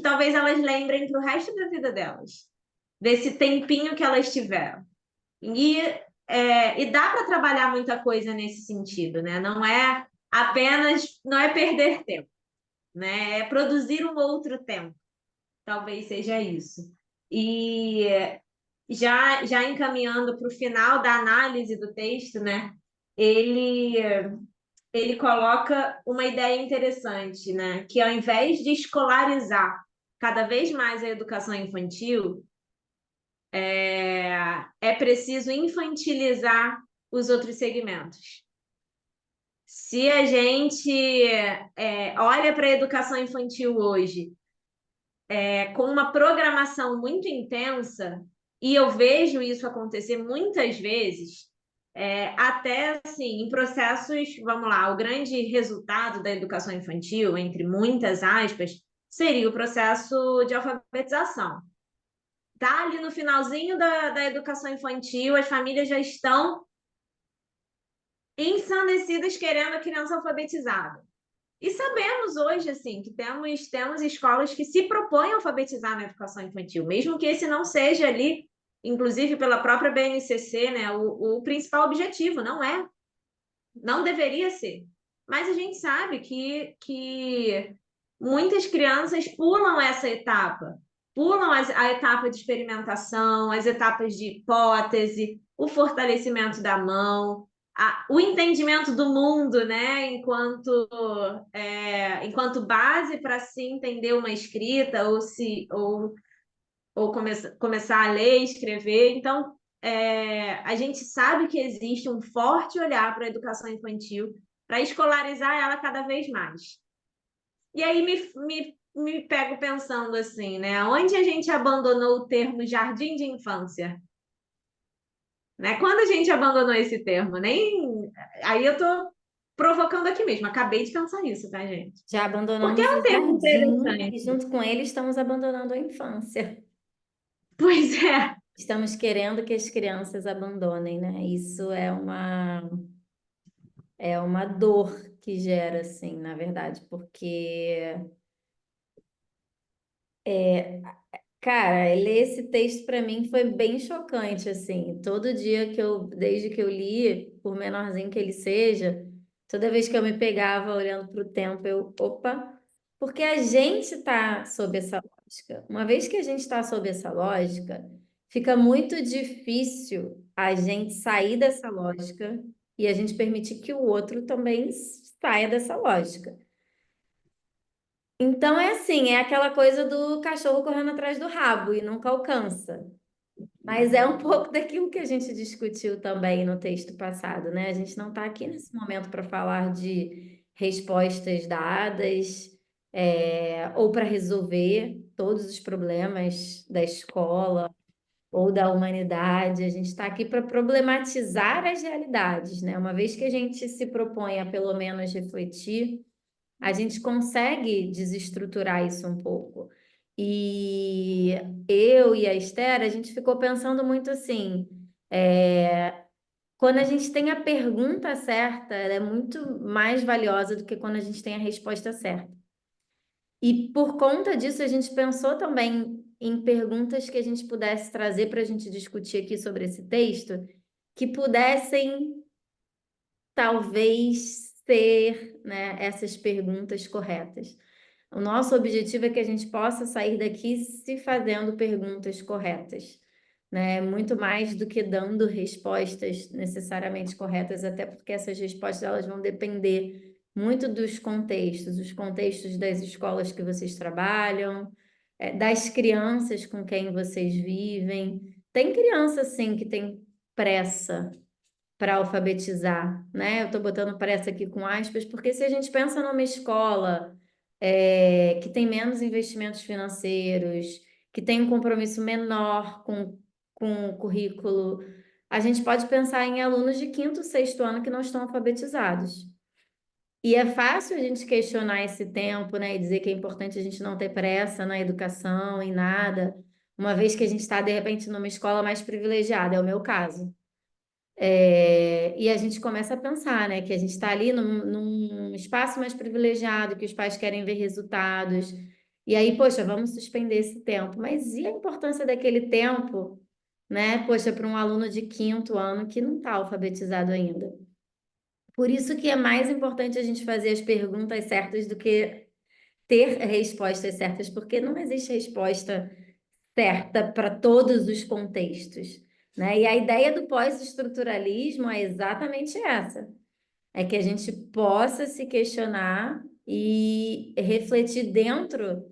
talvez elas lembrem para o resto da vida delas, desse tempinho que elas tiveram. E dá para trabalhar muita coisa nesse sentido, né? Não é perder tempo, né? É produzir um outro tempo. Talvez seja isso. E já encaminhando para o final da análise do texto, né? Ele, ele coloca uma ideia interessante, né? Que ao invés de escolarizar cada vez mais a educação infantil, é preciso infantilizar os outros segmentos. Se a gente olha para a educação infantil hoje com uma programação muito intensa, e eu vejo isso acontecer muitas vezes, até assim, em processos, vamos lá, o grande resultado da educação infantil, entre muitas aspas, seria o processo de alfabetização. Tá ali no finalzinho da educação infantil, as famílias já estão ensandecidas querendo a criança alfabetizada. E sabemos hoje, assim, que temos escolas que se propõem a alfabetizar na educação infantil, mesmo que esse não seja ali, inclusive pela própria BNCC, né, o principal objetivo, não é, não deveria ser. Mas a gente sabe que muitas crianças pulam essa etapa, pulam a etapa de experimentação, as etapas de hipótese, o fortalecimento da mão, o entendimento do mundo, né, enquanto base para se entender uma escrita ou começar a ler e escrever. Então, a gente sabe que existe um forte olhar para a educação infantil, para escolarizar ela cada vez mais. E aí me pego pensando assim, né? Onde a gente abandonou o termo jardim de infância? Né? Quando a gente abandonou esse termo? Nem. Aí eu tô provocando aqui mesmo, acabei de pensar isso, tá, gente? Já Porque abandonamos é o um termo jardim e interessante. junto com ele estamos abandonando a infância. Pois é. Estamos querendo que as crianças abandonem, né? Isso é uma dor que gera, assim, na verdade, porque, cara, ler esse texto para mim foi bem chocante, assim. Todo dia desde que eu li, por menorzinho que ele seja, toda vez que eu me pegava olhando para o tempo, opa, porque a gente está sob essa lógica. Uma vez que a gente está sob essa lógica, fica muito difícil a gente sair dessa lógica e a gente permitir que o outro também saia dessa lógica. Então é assim, é aquela coisa do cachorro correndo atrás do rabo e nunca alcança. Mas é um pouco daquilo que a gente discutiu também no texto passado, né? A gente não está aqui nesse momento para falar de respostas dadas, ou para resolver todos os problemas da escola ou da humanidade. A gente está aqui para problematizar as realidades, né? Uma vez que a gente se propõe a pelo menos refletir, a gente consegue desestruturar isso um pouco. E eu e a Esther, a gente ficou pensando muito assim, quando a gente tem a pergunta certa, ela é muito mais valiosa do que quando a gente tem a resposta certa. E por conta disso, a gente pensou também em perguntas que a gente pudesse trazer para a gente discutir aqui sobre esse texto, que pudessem talvez ser, né, essas perguntas corretas. O nosso objetivo é que a gente possa sair daqui se fazendo perguntas corretas, né? Muito mais do que dando respostas necessariamente corretas, até porque essas respostas elas vão depender muito dos contextos, os contextos das escolas que vocês trabalham, das crianças com quem vocês vivem. Tem criança, sim, que tem pressa para alfabetizar, né? Eu estou botando pressa aqui com aspas, porque se a gente pensa numa escola que tem menos investimentos financeiros, que tem um compromisso menor com o currículo, a gente pode pensar em alunos de quinto, sexto ano que não estão alfabetizados. E é fácil a gente questionar esse tempo, né, e dizer que é importante a gente não ter pressa na educação, em nada, uma vez que a gente está, de repente, numa escola mais privilegiada, é o meu caso. E a gente começa a pensar, né, que a gente está ali num espaço mais privilegiado, que os pais querem ver resultados. E aí, poxa, vamos suspender esse tempo. Mas e a importância daquele tempo, né, poxa, para um aluno de quinto ano que não está alfabetizado ainda? Por isso que é mais importante a gente fazer as perguntas certas do que ter respostas certas, porque não existe resposta certa para todos os contextos, né? E a ideia do pós-estruturalismo é exatamente essa, é que a gente possa se questionar e refletir dentro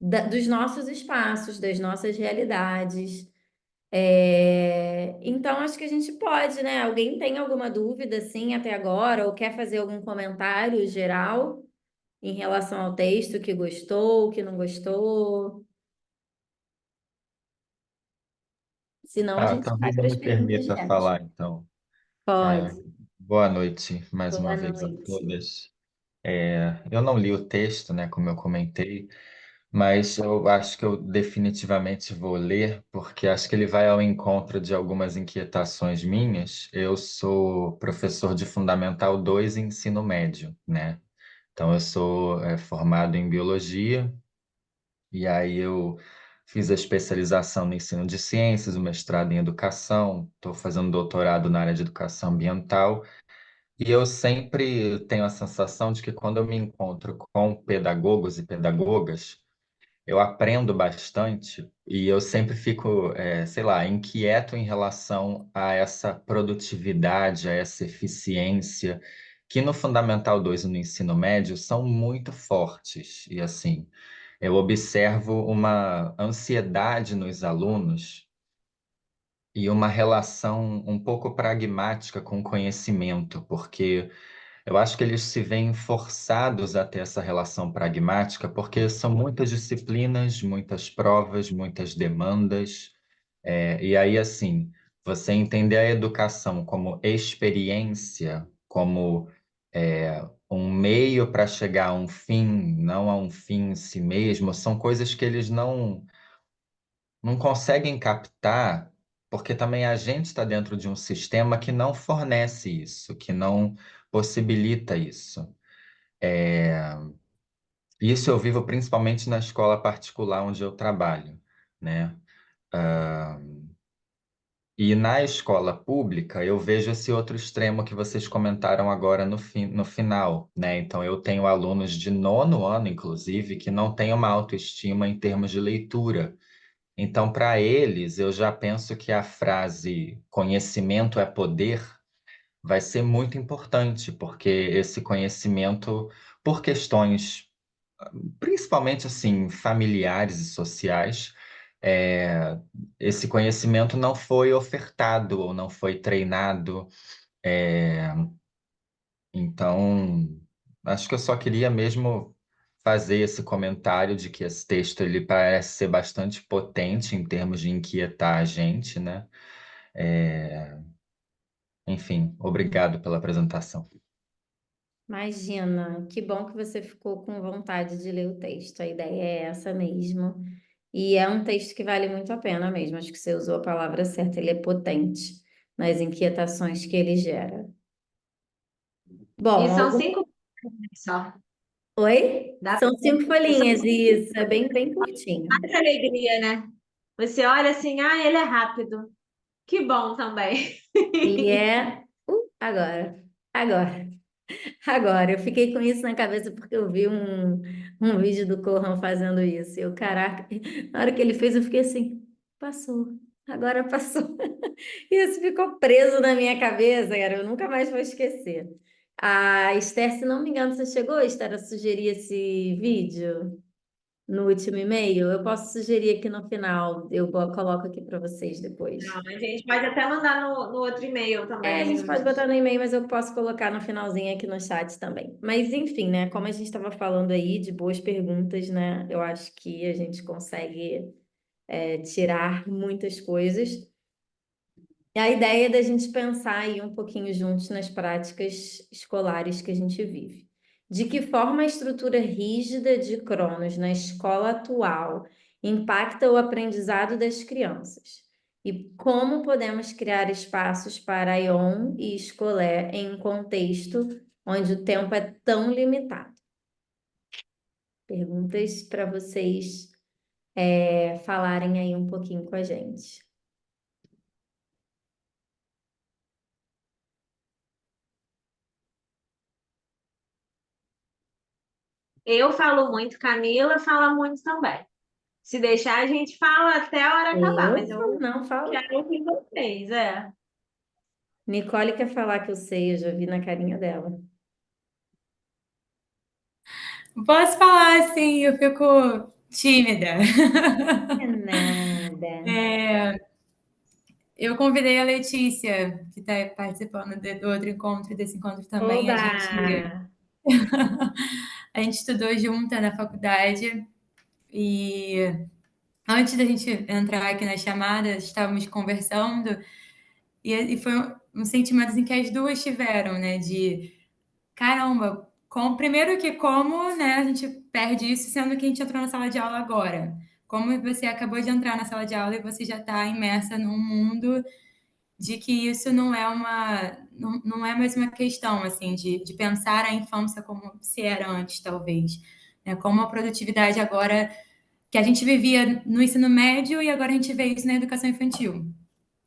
dos nossos espaços, das nossas realidades, Então, acho que a gente pode, né? Alguém tem alguma dúvida, assim, até agora, ou quer fazer algum comentário geral em relação ao texto que gostou, que não gostou? Senão, a Ah, gente vai talvez eu para as me perguntas permita diretas. falar, então. É, Pode. boa noite mais uma Boa vez a noite. todas. Eu não li o texto, né, como eu comentei, mas eu acho que eu definitivamente vou ler, porque acho que ele vai ao encontro de algumas inquietações minhas. Eu sou professor de Fundamental 2 e ensino médio, né? Então, eu sou formado em biologia, e aí eu fiz a especialização no ensino de ciências, o mestrado em educação, estou fazendo doutorado na área de educação ambiental, e eu sempre tenho a sensação de que quando eu me encontro com pedagogos e pedagogas, eu aprendo bastante e eu sempre fico, sei lá, inquieto em relação a essa produtividade, a essa eficiência, que no Fundamental 2 e no ensino médio são muito fortes. E assim, eu observo uma ansiedade nos alunos e uma relação um pouco pragmática com o conhecimento, porque eu acho que eles se veem forçados a ter essa relação pragmática, porque são muitas disciplinas, muitas provas, muitas demandas. E aí, assim, você entender a educação como experiência, como um meio para chegar a um fim, não a um fim em si mesmo, são coisas que eles não conseguem captar, porque também a gente está dentro de um sistema que não fornece isso, que não possibilita isso. Isso eu vivo principalmente na escola particular onde eu trabalho, né? E na escola pública eu vejo esse outro extremo que vocês comentaram agora no final, né? Então eu tenho alunos de nono ano, inclusive, que não têm uma autoestima em termos de leitura. Então, para eles, eu já penso que a frase conhecimento é poder vai ser muito importante, porque esse conhecimento, por questões principalmente assim, familiares e sociais, é, esse conhecimento não foi ofertado ou não foi treinado. Então, acho que eu só queria mesmo fazer esse comentário de que esse texto ele parece ser bastante potente em termos de inquietar a gente, né? Enfim, obrigado pela apresentação. Imagina, que bom que você ficou com vontade de ler o texto. A ideia é essa mesmo. E é um texto que vale muito a pena mesmo. Acho que você usou a palavra certa. Ele é potente nas inquietações que ele gera. E Bom, são algum... 5 só. Oi? Dá pra... São cinco E são folhinhas, isso. É bem, bem curtinho. mais alegria, né? Você olha assim, ah, ele é rápido. Que bom também. Ele é... agora. Agora. Agora. Eu fiquei com isso na cabeça porque eu vi um vídeo do Corran fazendo isso. E eu, caraca, na hora que ele fez, eu fiquei assim, passou. Agora passou. Isso ficou preso na minha cabeça, cara. Eu nunca mais vou esquecer. A Esther, se não me engano, você chegou, Esther, a sugerir esse vídeo no último e-mail? Eu posso sugerir aqui no final. Eu coloco aqui para vocês depois. Não, a gente pode até mandar no outro e-mail A também. gente pode botar no e-mail, mas eu posso colocar no finalzinho aqui no chat também. Mas enfim, né? Como a gente estava falando aí de boas perguntas, né? Eu acho que a gente consegue tirar muitas coisas. E a ideia é da gente pensar aí um pouquinho juntos nas práticas escolares que a gente vive. De que forma a estrutura rígida de Cronos na escola atual impacta o aprendizado das crianças? E como podemos criar espaços para Ion e Escolé em um contexto onde o tempo é tão limitado? Perguntas para vocês falarem aí um pouquinho com a gente. Eu falo muito, Camila fala muito também. Se deixar, a gente fala até a hora acabar, Eu mas falo, eu não, falo. quero ouvir vocês, é. Nicole quer falar que eu sei, eu já vi na carinha dela. Posso falar assim, eu fico tímida. É nada. eu convidei a Letícia, que está participando do outro encontro, desse encontro também. Oba! A gente estudou junta na faculdade e antes da gente entrar aqui na chamada, estávamos conversando e foi um sentimento assim, que as duas tiveram, né? De caramba, primeiro que como, né, a gente perde isso sendo que a gente entrou na sala de aula agora. Como você acabou de entrar na sala de aula e você já está imersa num mundo de que isso não é mais uma questão assim de pensar a infância como se era antes, talvez. Né? Como a produtividade agora que a gente vivia no ensino médio e agora a gente vê isso na educação infantil.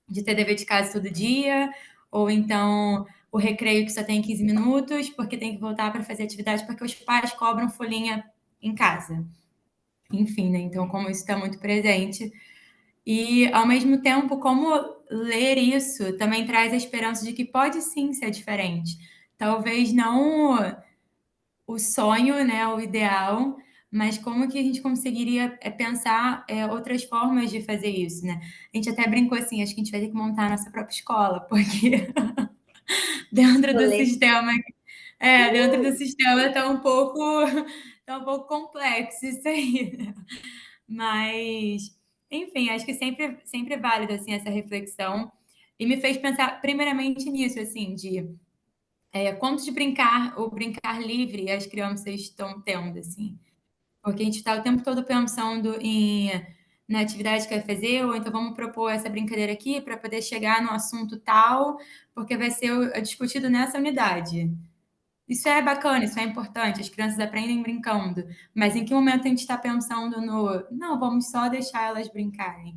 De ter dever de casa todo dia, ou então o recreio que só tem 15 minutos, porque tem que voltar para fazer atividade, porque os pais cobram folhinha em casa. Enfim, né? Então, como isso está muito presente. E, ao mesmo tempo, como ler isso também traz a esperança de que pode sim ser diferente. Talvez não o sonho, né, o ideal, mas como que a gente conseguiria pensar outras formas de fazer isso, né? A gente até brincou assim, acho que a gente vai ter que montar a nossa própria escola, porque dentro do Rolê. sistema, dentro do sistema tá um pouco complexo isso aí, né? Mas, enfim, acho que sempre é válido assim essa reflexão e me fez pensar primeiramente nisso, assim, de quanto de brincar, o brincar livre as crianças estão tendo, assim. Porque a gente está o tempo todo pensando na atividade que vai fazer, ou então vamos propor essa brincadeira aqui para poder chegar no assunto tal, porque vai ser discutido nessa unidade. Isso é bacana, isso é importante, as crianças aprendem brincando, mas em que momento a gente está pensando não, vamos só deixar elas brincarem,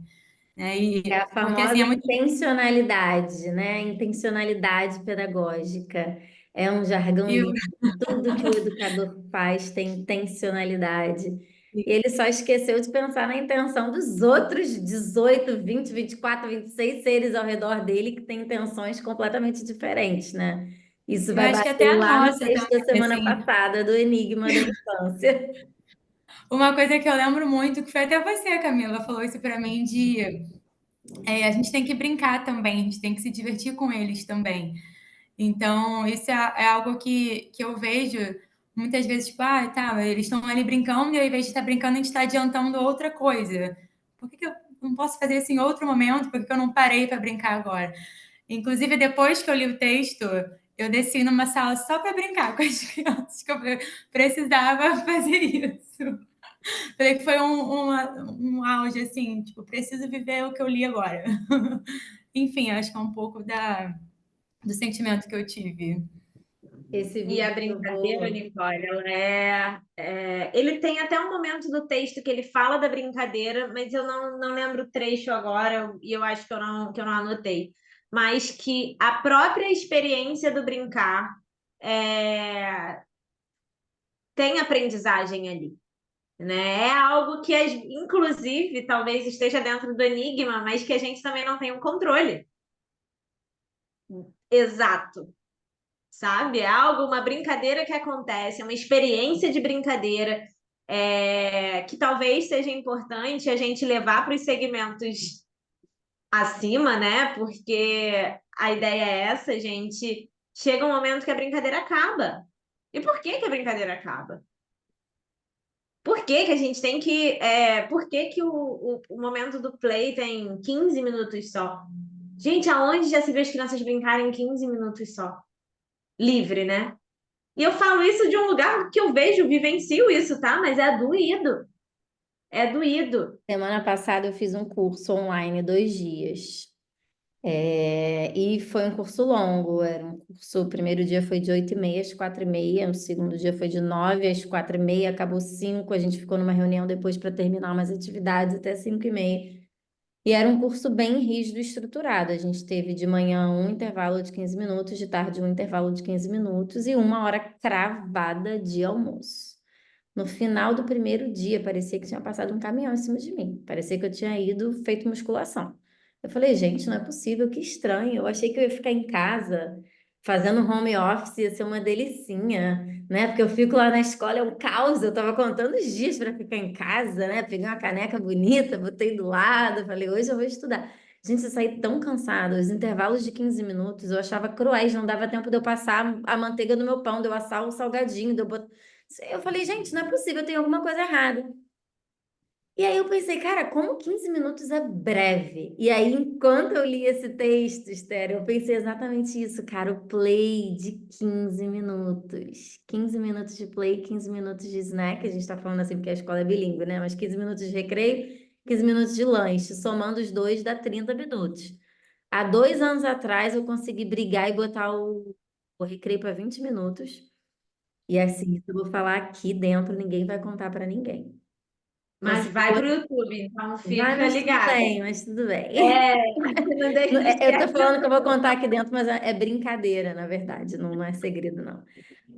né? É a Porque assim, famosa é muito. intencionalidade, né? Intencionalidade pedagógica. É um jargão E, lindo. Tudo que o educador faz tem intencionalidade. E ele só esqueceu de pensar na intenção dos outros 18, 20, 24, 26 seres ao redor dele que têm intenções completamente diferentes, né? Isso eu vai acho que até bater a lá no nossa texto da também, semana assim, passada do Enigma da Infância. uma coisa que eu lembro muito, que foi até você, Camila, falou isso para mim, a gente tem que brincar também, a gente tem que se divertir com eles também. Então, isso é algo que eu vejo muitas vezes, tipo, tá, eles estão ali brincando e ao invés de estar brincando, a gente está adiantando outra coisa. Por que eu não posso fazer isso em outro momento? Por que eu não parei para brincar agora? Inclusive, depois que eu li o texto, eu desci numa sala só para brincar com as crianças, que eu precisava fazer isso. Falei que foi um auge, assim, tipo, preciso viver o que eu li agora. Enfim, acho que é um pouco do sentimento que eu tive. Esse E a vídeo que eu brincadeira, vou. Nicole, ele tem até um momento do texto que ele fala da brincadeira, mas eu não lembro o trecho agora, e eu acho que eu não anotei. Mas que a própria experiência do brincar é, tem aprendizagem ali. Né? É algo que, inclusive, talvez esteja dentro do enigma, mas que a gente também não tem um controle exato, sabe? É algo, uma brincadeira que acontece, é uma experiência de brincadeira que talvez seja importante a gente levar para os segmentos acima, né? Porque a ideia é essa, gente. Chega um momento que a brincadeira acaba. E por que que a brincadeira acaba? Por que que a gente tem que. Por que que o momento do play tem 15 minutos só? Gente, aonde já se viu as crianças brincarem 15 minutos só? Livre, né? E eu falo isso de um lugar que eu vejo, vivencio isso, tá? Mas é doído. É doído. Semana passada eu fiz um curso online 2 dias. E foi um curso longo. Era um curso, o primeiro dia foi de 8h30 às 4h30, o segundo dia foi de 9 às 4h30, acabou 5. A gente ficou numa reunião depois para terminar umas atividades até 5h30. E era um curso bem rígido e estruturado. A gente teve de manhã um intervalo de 15 minutos, de tarde um intervalo de 15 minutos e 1 hora cravada de almoço. No final do primeiro dia, parecia que tinha passado um caminhão em cima de mim. Parecia que eu tinha ido feito musculação. Eu falei, gente, não é possível, que estranho. Eu achei que eu ia ficar em casa fazendo home office, ia ser uma delicinha, né? Porque eu fico lá na escola, é um caos. Eu tava contando os dias para ficar em casa, né? Peguei uma caneca bonita, botei do lado, falei, hoje eu vou estudar. Gente, eu saí tão cansada, os intervalos de 15 minutos eu achava cruéis, não dava tempo de eu passar a manteiga no meu pão, de eu assar o salgadinho, de eu botar... Eu falei, gente, não é possível, tem alguma coisa errada. E aí eu pensei, cara, como 15 minutos é breve? E aí, enquanto eu li esse texto, Esther, eu pensei exatamente isso, cara, o play de 15 minutos. 15 minutos de play, 15 minutos de snack, a gente tá falando assim porque a escola é bilíngue, né? Mas 15 minutos de recreio, 15 minutos de lanche, somando os dois dá 30 minutos. Há 2 anos atrás eu consegui brigar e botar o recreio para 20 minutos. E assim, isso eu vou falar aqui dentro, ninguém vai contar para ninguém. Mas Consegui vai botar... pro YouTube, então Vai, fica mas tudo ligado. bem, mas tudo bem. É, não deixa Eu tô esquece. falando que eu vou contar aqui dentro, mas é brincadeira, na verdade, não é segredo, não.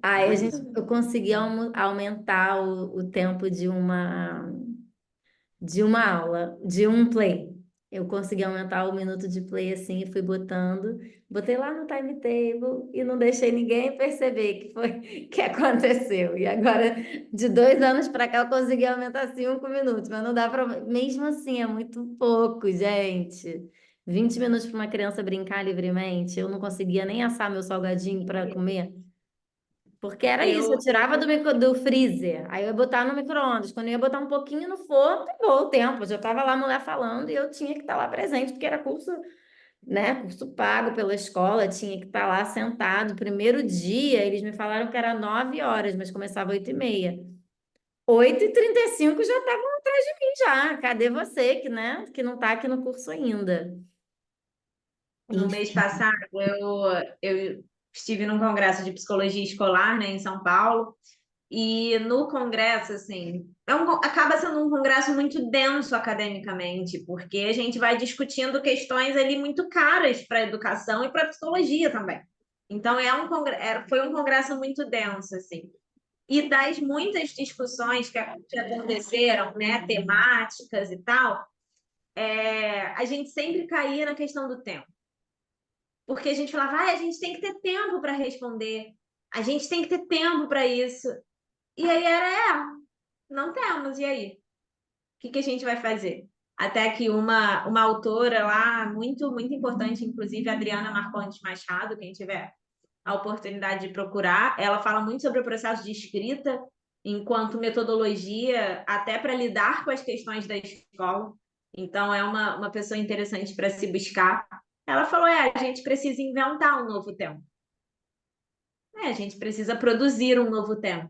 Aí eu consegui aumentar o tempo de uma aula, de um play. Eu consegui aumentar o minuto de play assim e fui botando. Botei lá no timetable e não deixei ninguém perceber que foi que aconteceu. E agora, de 2 anos para cá, eu consegui aumentar 5 minutos, mas não dá para. Mesmo assim, é muito pouco, gente. 20 minutos para uma criança brincar livremente. Eu não conseguia nem assar meu salgadinho para comer. Porque era isso, eu Eu, tirava do freezer, aí eu ia botar no micro-ondas. Quando eu ia botar um pouquinho no forno, acabou o tempo. Eu já estava lá, a mulher falando, e eu tinha que estar lá presente, porque era curso, né? Curso pago pela escola, tinha que estar lá sentado. Primeiro dia, eles me falaram que era 9 horas, mas começava 8h30. 8h35 já estavam atrás de mim já. Cadê você, que, né? Que não está aqui no curso ainda. no mês passado, eu estive num congresso de psicologia escolar, né, em São Paulo, e no congresso, assim, acaba sendo um congresso muito denso academicamente, porque a gente vai discutindo questões ali muito caras para a educação e para a psicologia também. Então, foi um congresso muito denso, assim. E das muitas discussões que aconteceram, né, temáticas e tal, a gente sempre caía na questão do tempo. Porque a gente falava, a gente tem que ter tempo para responder, a gente tem que ter tempo para isso. E aí não temos, e aí? O que a gente vai fazer? Até que uma autora lá, muito, muito importante, inclusive a Adriana Marcondes Machado, quem tiver a oportunidade de procurar, ela fala muito sobre o processo de escrita enquanto metodologia, até para lidar com as questões da escola. Então, é uma pessoa interessante para se buscar. Ela falou: a gente precisa inventar um novo tempo. A gente precisa produzir um novo tempo.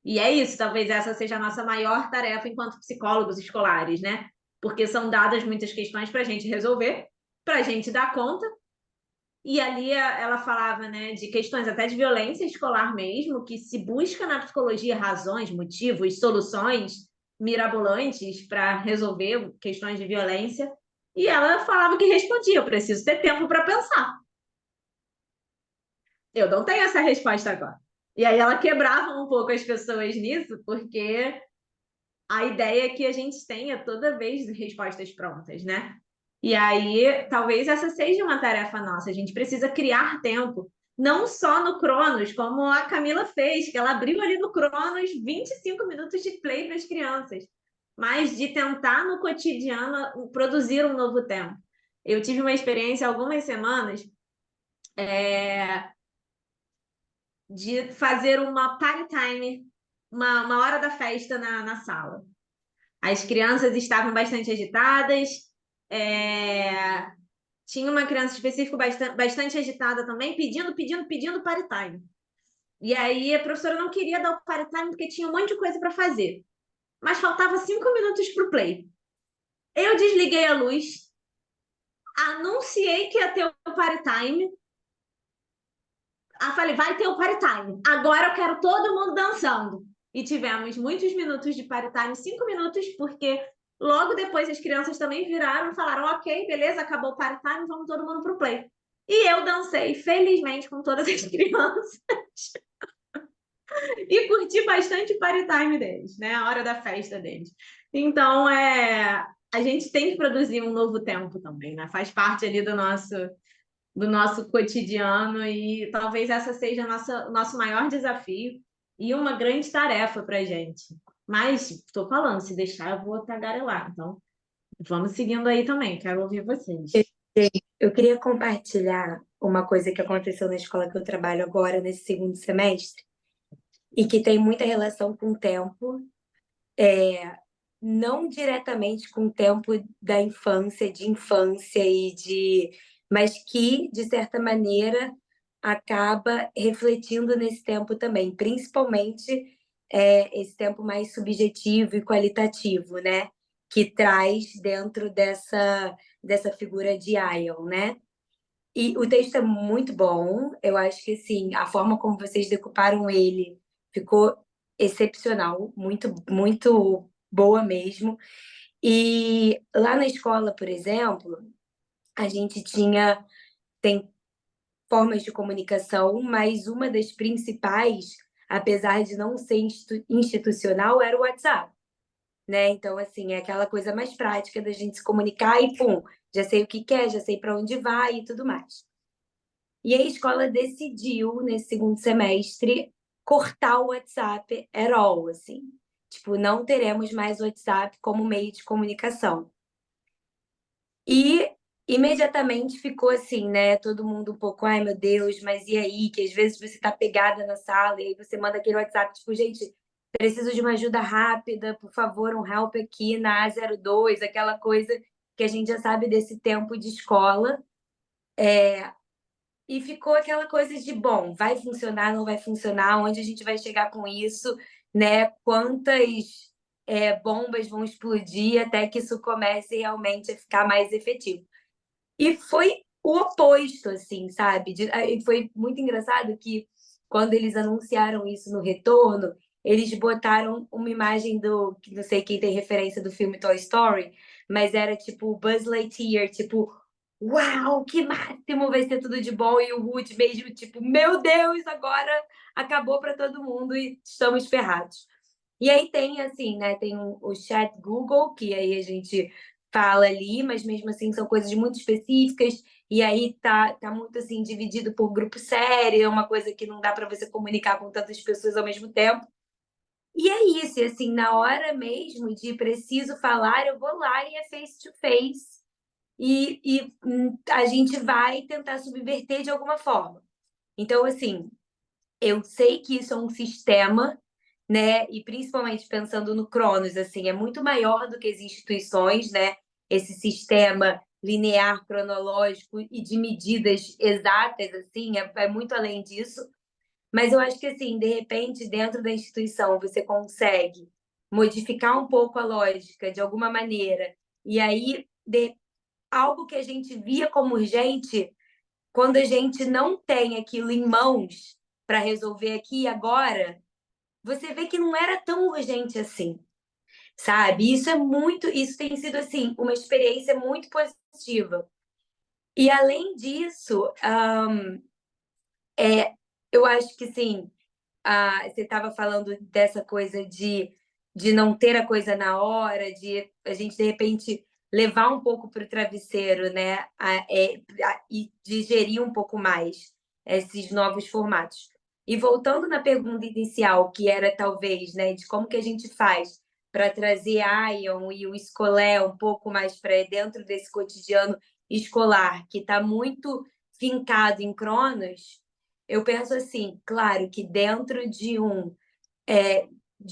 E é isso, talvez essa seja a nossa maior tarefa enquanto psicólogos escolares, né? Porque são dadas muitas questões para a gente resolver, para a gente dar conta. E ali ela falava, né, de questões até de violência escolar mesmo, que se busca na psicologia razões, motivos, soluções mirabolantes para resolver questões de violência. E ela falava que respondia: eu preciso ter tempo para pensar. Eu não tenho essa resposta agora. E aí ela quebrava um pouco as pessoas nisso, porque a ideia é que a gente tenha toda vez respostas prontas, né? E aí, talvez essa seja uma tarefa nossa. A gente precisa criar tempo, não só no Cronos, como a Camila fez, que ela abriu ali no Cronos 25 minutos de play para as crianças, mas de tentar no cotidiano produzir um novo tempo. Eu tive uma experiência há algumas semanas de fazer uma party time, uma hora da festa na sala. As crianças estavam bastante agitadas, tinha uma criança específica bastante agitada também, pedindo party time. E aí a professora não queria dar o party time porque tinha um monte de coisa para fazer. Mas faltava 5 minutos para o play. Eu desliguei a luz, anunciei que ia ter o party time. Falei, vai ter o party time. Agora eu quero todo mundo dançando. E tivemos muitos minutos de party time, 5 minutos, porque logo depois as crianças também viraram e falaram: ok, beleza, acabou o party time, vamos todo mundo pro play. E eu dancei, felizmente, com todas as crianças. E curti bastante o party time deles, né? A hora da festa deles. Então, a gente tem que produzir um novo tempo também, né? Faz parte ali do nosso cotidiano e talvez essa seja o nosso maior desafio e uma grande tarefa para a gente. Mas estou falando, se deixar, eu vou tagarelar. Então, Vamos seguindo aí também, quero ouvir vocês. Eu queria compartilhar uma coisa que aconteceu na escola que eu trabalho agora, nesse segundo semestre, e que tem muita relação com o tempo, não diretamente com o tempo da infância, de infância mas que, de certa maneira, acaba refletindo nesse tempo também, principalmente esse tempo mais subjetivo e qualitativo, né? Que traz dentro dessa figura de Ion, né? E o texto é muito bom. Eu acho que assim, a forma como vocês decuparam ele ficou excepcional, muito, muito boa mesmo. E lá na escola, por exemplo, a gente tem formas de comunicação, mas uma das principais, apesar de não ser institucional, era o WhatsApp, né? Então, assim, é aquela coisa mais prática da gente se comunicar e, pum, já sei o que quer, já sei para onde vai e tudo mais. E a escola decidiu, nesse segundo semestre, cortar o WhatsApp at all, assim. Tipo, não teremos mais o WhatsApp como meio de comunicação. E imediatamente ficou assim, né? Todo mundo um pouco, ai meu Deus, mas e aí? Que às vezes você tá pegada na sala e aí você manda aquele WhatsApp, tipo, gente, preciso de uma ajuda rápida, por favor, um help aqui na A02, aquela coisa que a gente já sabe desse tempo de escola. E ficou aquela coisa de, bom, vai funcionar, não vai funcionar, onde a gente vai chegar com isso, né? Quantas bombas vão explodir até que isso comece realmente a ficar mais efetivo. E foi o oposto, assim, sabe? E foi muito engraçado que quando eles anunciaram isso no retorno, eles botaram uma imagem que não sei quem tem referência do filme Toy Story, mas era tipo Buzz Lightyear, tipo, uau, que máximo, vai ser tudo de bom, e o Woody mesmo, tipo, meu Deus, agora acabou para todo mundo e estamos ferrados. E aí tem assim, né? Tem o chat Google, que aí a gente fala ali, mas mesmo assim são coisas muito específicas, e aí tá muito assim dividido por grupo sério, é uma coisa que não dá para você comunicar com tantas pessoas ao mesmo tempo. E é isso, e assim, na hora mesmo de preciso falar, eu vou lá e é face to face. E a gente vai tentar subverter de alguma forma. Então, assim, eu sei que isso é um sistema, né? E principalmente pensando no Cronos, assim, é muito maior do que as instituições, né? Esse sistema linear, cronológico e de medidas exatas, assim, é muito além disso. Mas eu acho que, assim, de repente, dentro da instituição, você consegue modificar um pouco a lógica de alguma maneira. E aí, algo que a gente via como urgente, quando a gente não tem aquilo em mãos para resolver aqui e agora, você vê que não era tão urgente assim, sabe? Isso tem sido assim uma experiência muito positiva. E além disso, eu acho que sim, você estava falando dessa coisa de não ter a coisa na hora, de a gente de repente levar um pouco para o travesseiro, né? E digerir um pouco mais esses novos formatos. E voltando na pergunta inicial, que era talvez, né, de como que a gente faz para trazer a Ion e o Escolé um pouco mais para dentro desse cotidiano escolar, que está muito fincado em Cronos, eu penso assim, claro que dentro de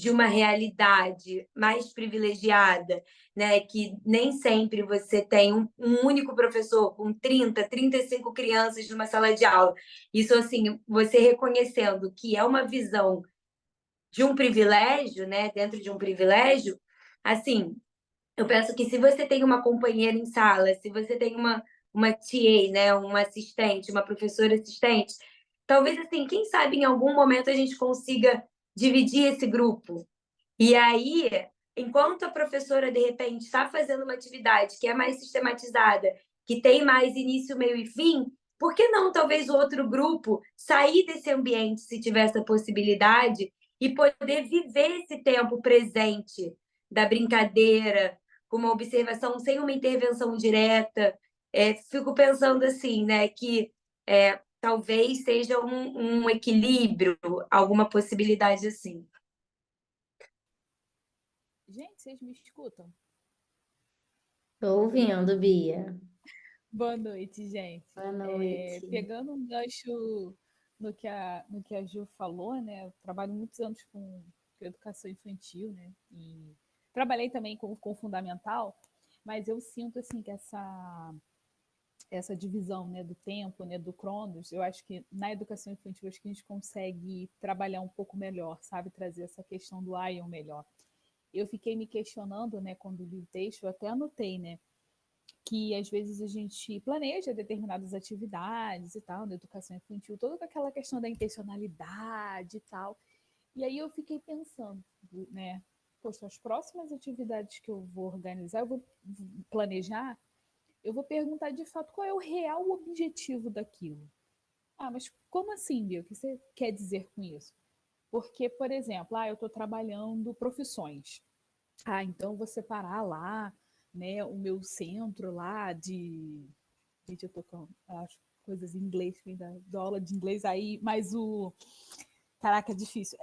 uma realidade mais privilegiada, né, que nem sempre você tem um único professor com 35 crianças numa sala de aula. Isso, assim, você reconhecendo que é uma visão de um privilégio, né, dentro de um privilégio, assim, eu penso que se você tem uma companheira em sala, se você tem uma TA, né, uma assistente, uma professora assistente, talvez assim, quem sabe em algum momento a gente consiga dividir esse grupo. E aí, enquanto a professora de repente está fazendo uma atividade que é mais sistematizada, que tem mais início, meio e fim, por que não talvez o outro grupo sair desse ambiente, se tiver essa possibilidade, e poder viver esse tempo presente da brincadeira, com uma observação sem uma intervenção direta? Fico pensando assim, né, que talvez seja um equilíbrio, alguma possibilidade assim. Gente, vocês me escutam? Tô ouvindo, Bia. Boa noite, gente. Boa noite. Pegando um gancho no que a Ju falou, né? Eu trabalho muitos anos com educação infantil, né? E trabalhei também com fundamental, mas eu sinto assim que essa divisão, né, do tempo, né, do Cronos, eu acho que na educação infantil acho que a gente consegue trabalhar um pouco melhor, sabe? Trazer essa questão do Ion melhor. Eu fiquei me questionando, né, quando li o texto, eu até anotei, né? Que às vezes a gente planeja determinadas atividades e tal, na educação infantil, toda aquela questão da intencionalidade e tal. E aí eu fiquei pensando, né? Poxa, as próximas atividades que eu vou organizar, eu vou planejar, eu vou perguntar de fato qual é o real objetivo daquilo. Ah, mas como assim, Bia? O que você quer dizer com isso? Porque, por exemplo, eu estou trabalhando profissões. Então eu vou separar lá, né, o meu centro lá de. Gente, eu tô com as coisas em inglês, ainda dou aula de inglês aí, mas o. Caraca, é difícil.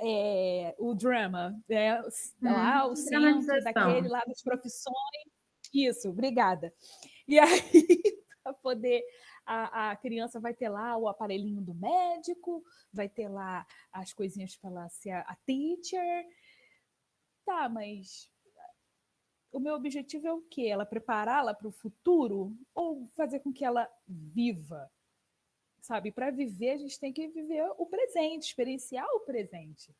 O drama, né? Lá, o centro daquele Dramatização. lá das profissões. Isso, obrigada. E aí, para poder. A criança vai ter lá o aparelhinho do médico, vai ter lá as coisinhas para ela ser a teacher. Tá, mas o meu objetivo é o quê? Ela prepará-la para o futuro ou fazer com que ela viva? Sabe? Para viver, a gente tem que viver o presente, experienciar o presente.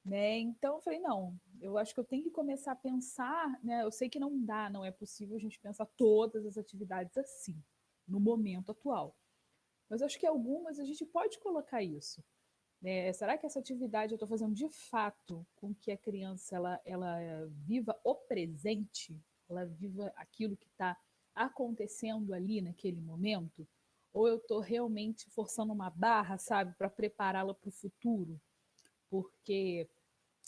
Né? Então, eu falei, não, eu acho que eu tenho que começar a pensar, né? Eu sei que não dá, não é possível a gente pensar todas as atividades assim, no momento atual. Mas acho que algumas a gente pode colocar isso. Né? Será que essa atividade eu estou fazendo de fato com que a criança ela viva o presente, ela viva aquilo que está acontecendo ali naquele momento? Ou eu estou realmente forçando uma barra, sabe, para prepará-la para o futuro? Porque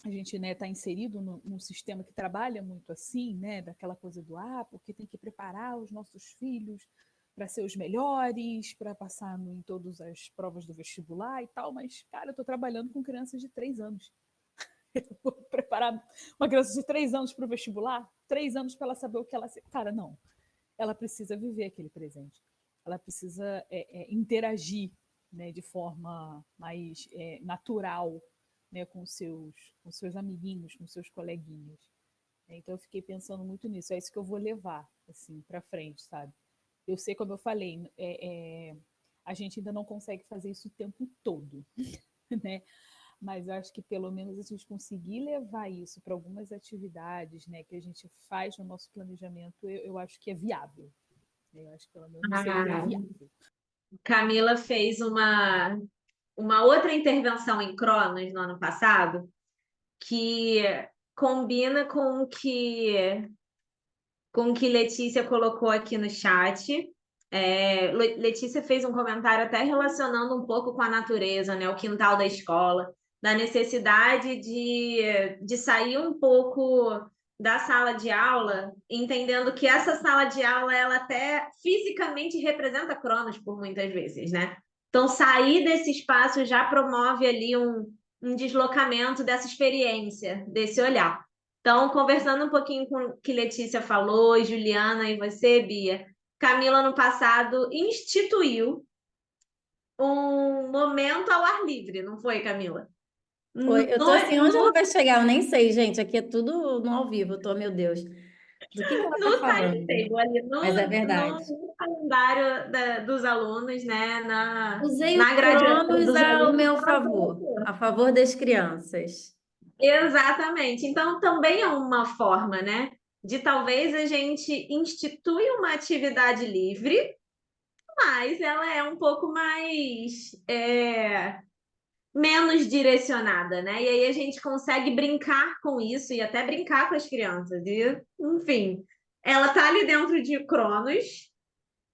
a gente está inserido num sistema que trabalha muito assim, né, daquela coisa do porque tem que preparar os nossos filhos para ser os melhores, para passar em todas as provas do vestibular e tal, mas, cara, eu estou trabalhando com crianças de 3 anos. Eu vou preparar uma criança de 3 anos para o vestibular? 3 anos para ela saber o que ela... Cara, não. Ela precisa viver aquele presente. Ela precisa interagir, né, de forma mais natural, né, com seus amiguinhos, com seus coleguinhas. Então eu fiquei pensando muito nisso. É isso que eu vou levar assim para frente, sabe? Eu sei, como eu falei, a gente ainda não consegue fazer isso o tempo todo, né? Mas eu acho que pelo menos a gente conseguir levar isso para algumas atividades, né, que a gente faz no nosso planejamento, eu acho que é viável. Eu acho que pelo menos seria viável. Camila fez uma outra intervenção em Cronos no ano passado que combina com o que Letícia colocou aqui no chat. Letícia fez um comentário até relacionando um pouco com a natureza, né? O quintal da escola, da necessidade de sair um pouco da sala de aula, entendendo que essa sala de aula, ela até fisicamente representa Cronos por muitas vezes, né? Então, sair desse espaço já promove ali um deslocamento dessa experiência, desse olhar. Então, conversando um pouquinho com o que Letícia falou, Juliana e você, Bia, Camila, no passado, instituiu um momento ao ar livre, não foi, Camila? Oi, eu tô assim, onde ela vai chegar? Eu nem sei, gente. Aqui é tudo no ao vivo. Eu tô, meu Deus. Do que ela tá No falando? timetable, ali, Mas é verdade. no calendário dos alunos, né? Usei Na o graduação Cronos dos ao alunos, meu ela favor, colocou. a favor das crianças. Exatamente. Então, também é uma forma, né? De talvez a gente institui uma atividade livre, mas ela é um pouco mais menos direcionada, né? E aí a gente consegue brincar com isso e até brincar com as crianças. E, enfim, ela tá ali dentro de Cronos,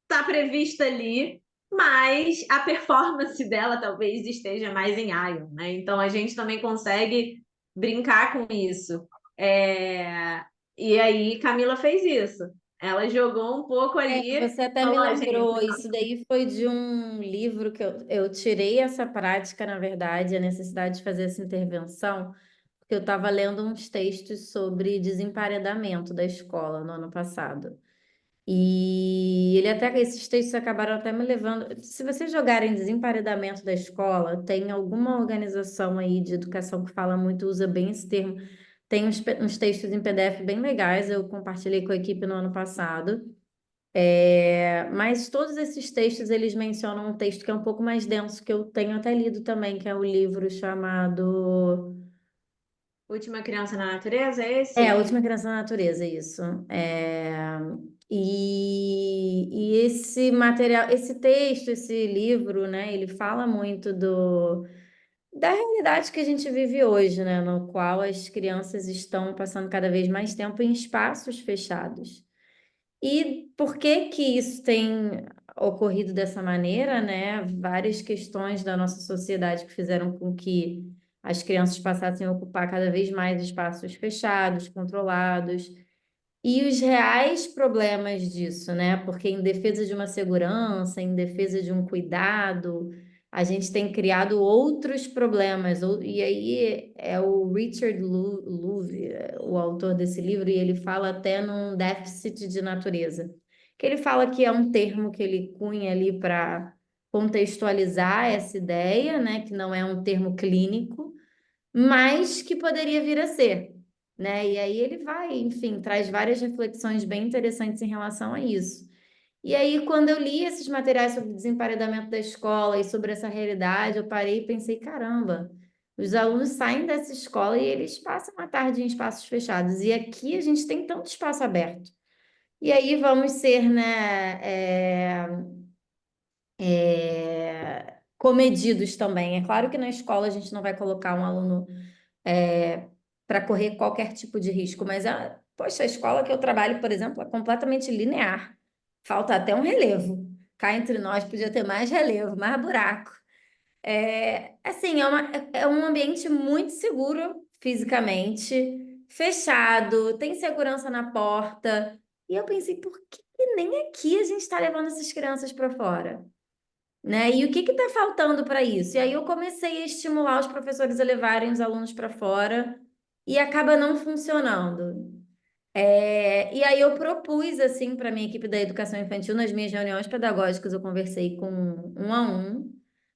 tá prevista ali, mas a performance dela talvez esteja mais em Ion, né? Então a gente também consegue brincar com isso. E aí Camila fez isso. Ela jogou um pouco ali, Você até me falou, gente, lembrou, isso daí foi de um livro que eu tirei essa prática, na verdade, a necessidade de fazer essa intervenção, porque eu estava lendo uns textos sobre desemparedamento da escola no ano passado. E ele até, esses textos acabaram até me levando. Se vocês jogarem Desemparedamento da Escola, tem alguma organização aí de educação que fala muito, usa bem esse termo. Tem uns textos em PDF bem legais, eu compartilhei com a equipe no ano passado. Mas todos esses textos, eles mencionam um texto que é um pouco mais denso, que eu tenho até lido também, que é o livro chamado... Última Criança na Natureza, é esse? A Última Criança na Natureza, isso. E esse material, esse texto, esse livro, né, ele fala muito da realidade que a gente vive hoje, né, no qual as crianças estão passando cada vez mais tempo em espaços fechados. E por que que isso tem ocorrido dessa maneira, né? Várias questões da nossa sociedade que fizeram com que as crianças passassem a ocupar cada vez mais espaços fechados, controlados. E os reais problemas disso, né? Porque em defesa de uma segurança, em defesa de um cuidado, a gente tem criado outros problemas. E aí é o Richard Louv, o autor desse livro, e ele fala até num déficit de natureza, que ele fala que é um termo que ele cunha ali para contextualizar essa ideia, né? Que não é um termo clínico, mas que poderia vir a ser, né? E aí ele vai, enfim, traz várias reflexões bem interessantes em relação a isso. E aí, quando eu li esses materiais sobre desemparedamento da escola e sobre essa realidade, eu parei e pensei, caramba, os alunos saem dessa escola e eles passam a tarde em espaços fechados. E aqui a gente tem tanto espaço aberto. E aí vamos ser, né, comedidos também. É claro que na escola a gente não vai colocar um aluno para correr qualquer tipo de risco, mas poxa, a escola que eu trabalho, por exemplo, é completamente linear. Falta até um relevo. Cá entre nós podia ter mais relevo, mais buraco. Assim, é um ambiente muito seguro fisicamente, fechado, tem segurança na porta. E eu pensei, por que nem aqui a gente está levando essas crianças para fora? Né? E o que está faltando para isso? E aí eu comecei a estimular os professores a levarem os alunos para fora e acaba não funcionando. E aí eu propus assim para minha equipe da educação infantil nas minhas reuniões pedagógicas, eu conversei com um a um,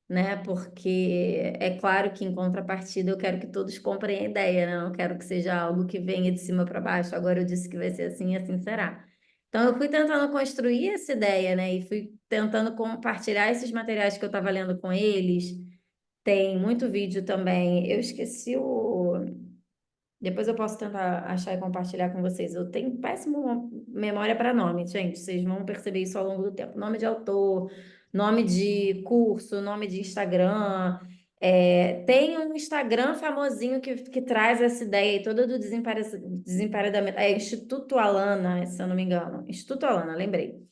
né? Porque é claro que em contrapartida eu quero que todos comprem a ideia, né? Eu não quero que seja algo que venha de cima para baixo. Agora eu disse que vai ser assim e assim será. Então eu fui tentando construir essa ideia, né? E fui tentando compartilhar esses materiais que eu estava lendo com eles. Tem muito vídeo também. Eu esqueci o depois eu posso tentar achar e compartilhar com vocês. Eu tenho péssima memória para nome, gente. Vocês vão perceber isso ao longo do tempo. Nome de autor, nome de curso, nome de Instagram. Tem um Instagram famosinho que traz essa ideia aí toda do desemparedamento. É Instituto Alana, se eu não me engano. Instituto Alana, lembrei.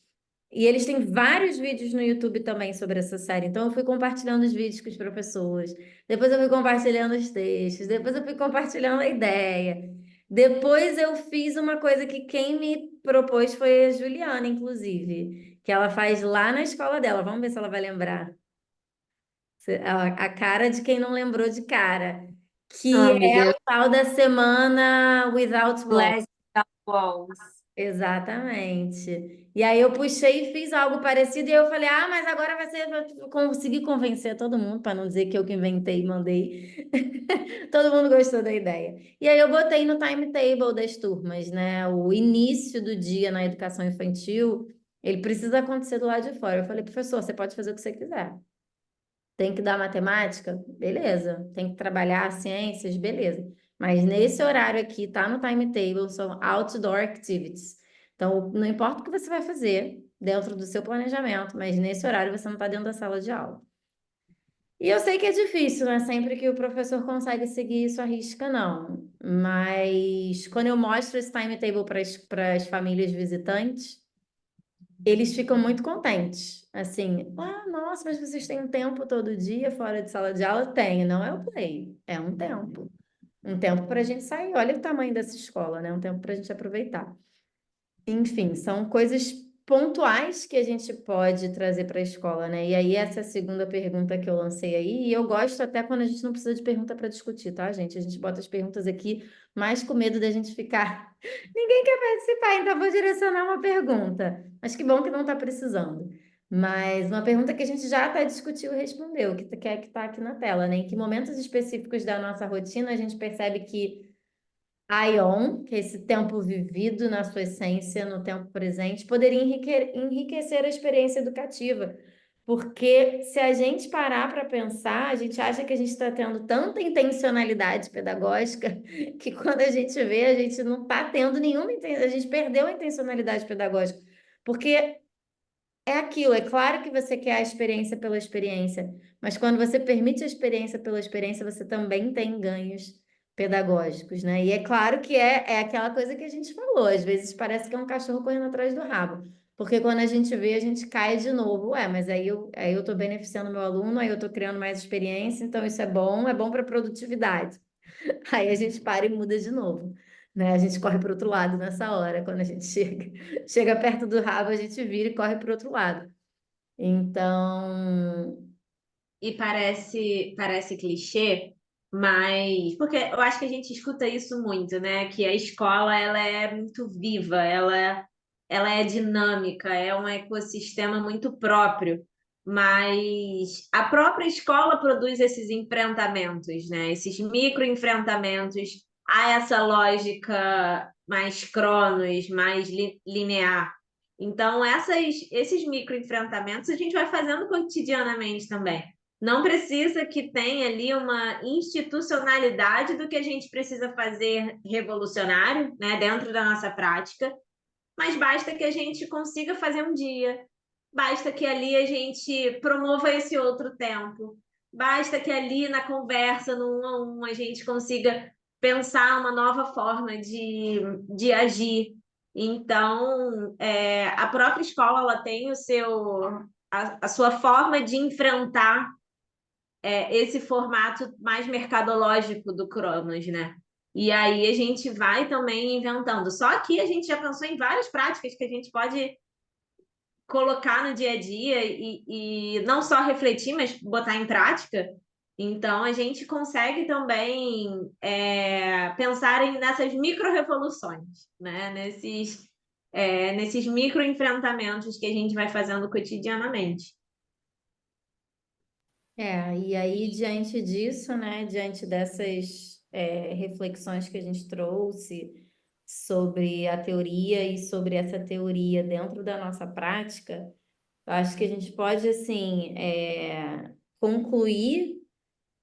E eles têm vários vídeos no YouTube também sobre essa série. Então, eu fui compartilhando os vídeos com os professores. Depois, eu fui compartilhando os textos. Depois, eu fui compartilhando a ideia. Depois, eu fiz uma coisa que quem me propôs foi a Juliana, inclusive, que ela faz lá na escola dela. Vamos ver se ela vai lembrar. A cara de quem não lembrou de cara. Que Ah, meu é o Deus. tal da semana Without Walls. Flash Walls. Exatamente. E aí eu puxei e fiz algo parecido e eu falei, mas agora vai ser, vou conseguir convencer todo mundo, para não dizer que eu que inventei e mandei. Todo mundo gostou da ideia. E aí eu botei no timetable das turmas, né? O início do dia na educação infantil, ele precisa acontecer do lado de fora. Eu falei, professor, você pode fazer o que você quiser. Tem que dar matemática? Beleza. Tem que trabalhar ciências? Beleza. Mas nesse horário aqui, tá no timetable, são outdoor activities. Então, não importa o que você vai fazer dentro do seu planejamento, mas nesse horário você não está dentro da sala de aula. E eu sei que é difícil, não é sempre que o professor consegue seguir isso à risca, não. Mas quando eu mostro esse timetable para as famílias visitantes, eles ficam muito contentes. Assim, nossa, mas vocês têm um tempo todo dia fora de sala de aula? Tenho, não é o play, é um tempo. Um tempo para a gente sair. Olha o tamanho dessa escola, né? Um tempo para a gente aproveitar. Enfim, são coisas pontuais que a gente pode trazer para a escola, né? E aí, essa é a segunda pergunta que eu lancei aí, e eu gosto até quando a gente não precisa de pergunta para discutir, tá, gente? A gente bota as perguntas aqui mais com medo da gente ficar. Ninguém quer participar, então vou direcionar uma pergunta. Mas que bom que não está precisando. Mas uma pergunta que a gente já até discutiu e respondeu, que está aqui na tela, né? Em que momentos específicos da nossa rotina a gente percebe que Aion, que é esse tempo vivido na sua essência, no tempo presente, poderia enriquecer a experiência educativa. Porque se a gente parar para pensar, a gente acha que a gente está tendo tanta intencionalidade pedagógica que quando a gente vê, a gente não está tendo nenhuma, a gente perdeu a intencionalidade pedagógica. Porque é aquilo, é claro que você quer a experiência pela experiência, mas quando você permite a experiência pela experiência, você também tem ganhos pedagógicos, né? E é claro que é aquela coisa que a gente falou, às vezes parece que é um cachorro correndo atrás do rabo, porque quando a gente vê, a gente cai de novo, mas aí eu tô beneficiando meu aluno, aí eu tô criando mais experiência, então isso é bom para produtividade. Aí a gente para e muda de novo, né? A gente corre para o outro lado nessa hora, quando a gente chega perto do rabo, a gente vira e corre para o outro lado. Então, E parece clichê, mas porque eu acho que a gente escuta isso muito, né? Que a escola ela é muito viva, ela é dinâmica, é um ecossistema muito próprio. Mas a própria escola produz esses enfrentamentos, né? Esses micro-enfrentamentos a essa lógica mais cronos, mais linear. Então, esses micro-enfrentamentos a gente vai fazendo cotidianamente também. Não precisa que tenha ali uma institucionalidade do que a gente precisa fazer revolucionário, né, dentro da nossa prática, mas basta que a gente consiga fazer um dia, basta que ali a gente promova esse outro tempo, basta que ali na conversa, no um a um, a gente consiga pensar uma nova forma de agir. Então, a própria escola ela tem a sua forma de enfrentar esse formato mais mercadológico do Cronos, né? E aí a gente vai também inventando. Só que a gente já pensou em várias práticas que a gente pode colocar no dia a dia e não só refletir, mas botar em prática. Então a gente consegue também pensar nessas micro-revoluções, né? Nesses micro-enfrentamentos que a gente vai fazendo cotidianamente. e aí diante disso, né, diante dessas reflexões que a gente trouxe sobre a teoria e sobre essa teoria dentro da nossa prática, eu acho que a gente pode, assim, concluir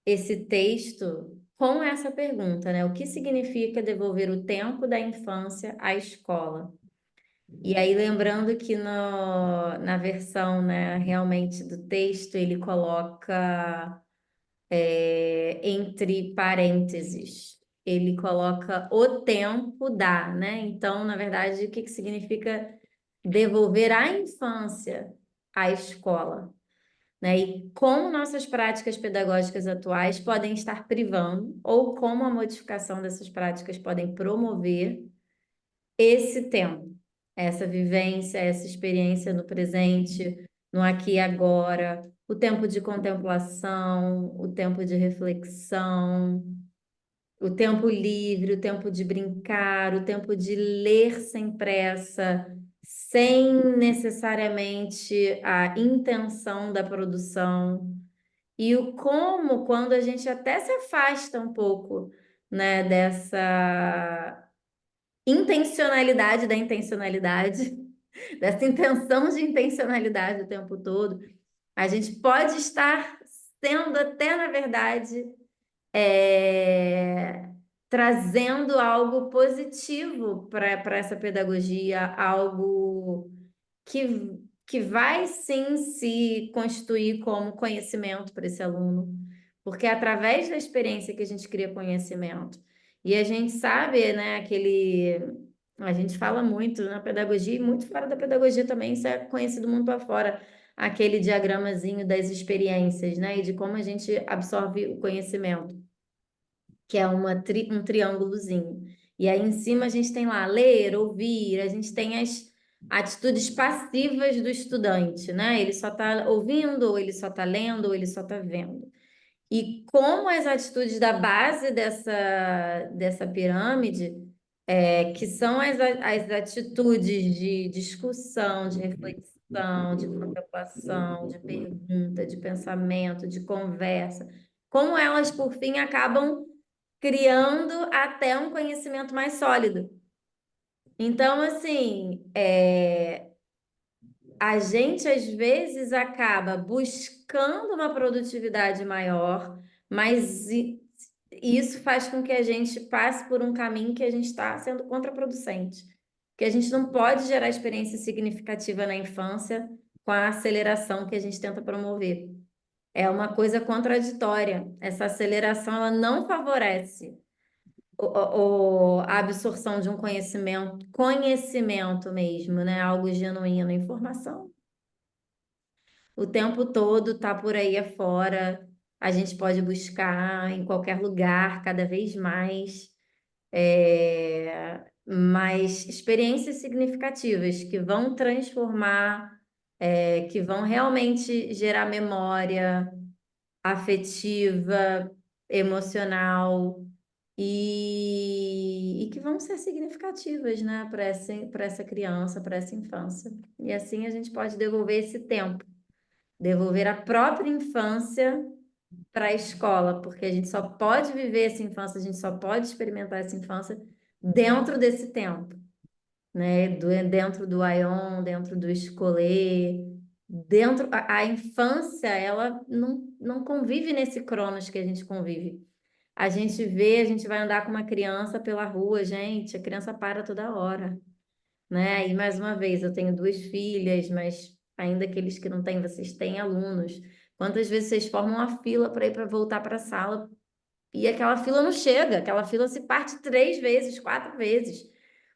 esse texto com essa pergunta, né? O que significa devolver o tempo da infância à escola? E aí, lembrando que na versão, né, realmente do texto, ele coloca entre parênteses, ele coloca o tempo da, né? Então, na verdade, o que significa devolver a infância à escola? Né? E como nossas práticas pedagógicas atuais podem estar privando, ou como a modificação dessas práticas podem promover esse tempo, essa vivência, essa experiência no presente, no aqui e agora, o tempo de contemplação, o tempo de reflexão, o tempo livre, o tempo de brincar, o tempo de ler sem pressa, sem necessariamente a intenção da produção. E o como, quando a gente até se afasta um pouco, né, dessa intencionalidade da intencionalidade, dessa intenção de intencionalidade o tempo todo, a gente pode estar sendo até, na verdade, trazendo algo positivo para essa pedagogia, algo que vai sim se constituir como conhecimento para esse aluno, porque é através da experiência que a gente cria conhecimento. E a gente sabe, né, a gente fala muito na pedagogia e muito fora da pedagogia também, isso é conhecido mundo afora, aquele diagramazinho das experiências, né, e de como a gente absorve o conhecimento, que é um triângulozinho. E aí em cima a gente tem lá ler, ouvir, a gente tem atitudes passivas do estudante, né? Ele só está ouvindo, ou ele só está lendo, ou ele só está vendo. E como as atitudes da base dessa pirâmide, que são as atitudes de discussão, de reflexão, de contemplação, de pergunta, de pensamento, de conversa, como elas, por fim, acabam criando até um conhecimento mais sólido. Então, assim, a gente às vezes acaba buscando uma produtividade maior, mas isso faz com que a gente passe por um caminho que a gente está sendo contraproducente. Que a gente não pode gerar experiência significativa na infância com a aceleração que a gente tenta promover. É uma coisa contraditória. Essa aceleração ela não favorece a absorção de um conhecimento mesmo, né? Algo genuíno, informação. O tempo todo tá por aí afora, a gente pode buscar em qualquer lugar, cada vez mais experiências significativas que vão transformar, que vão realmente gerar memória afetiva, emocional e que vão ser significativas, né, para essa criança, para essa infância. E assim a gente pode devolver esse tempo, devolver a própria infância para a escola, porque a gente só pode viver essa infância, a gente só pode experimentar essa infância dentro desse tempo, né? Dentro do Aion, dentro do escolher, dentro a infância, ela não convive nesse cronos que a gente convive. A gente vê, a gente vai andar com uma criança pela rua, gente, a criança para toda hora, né? E mais uma vez, eu tenho duas filhas, mas ainda aqueles que não têm, vocês têm alunos. Quantas vezes vocês formam uma fila para ir para voltar para a sala e aquela fila não chega, aquela fila se parte 3 vezes, 4 vezes.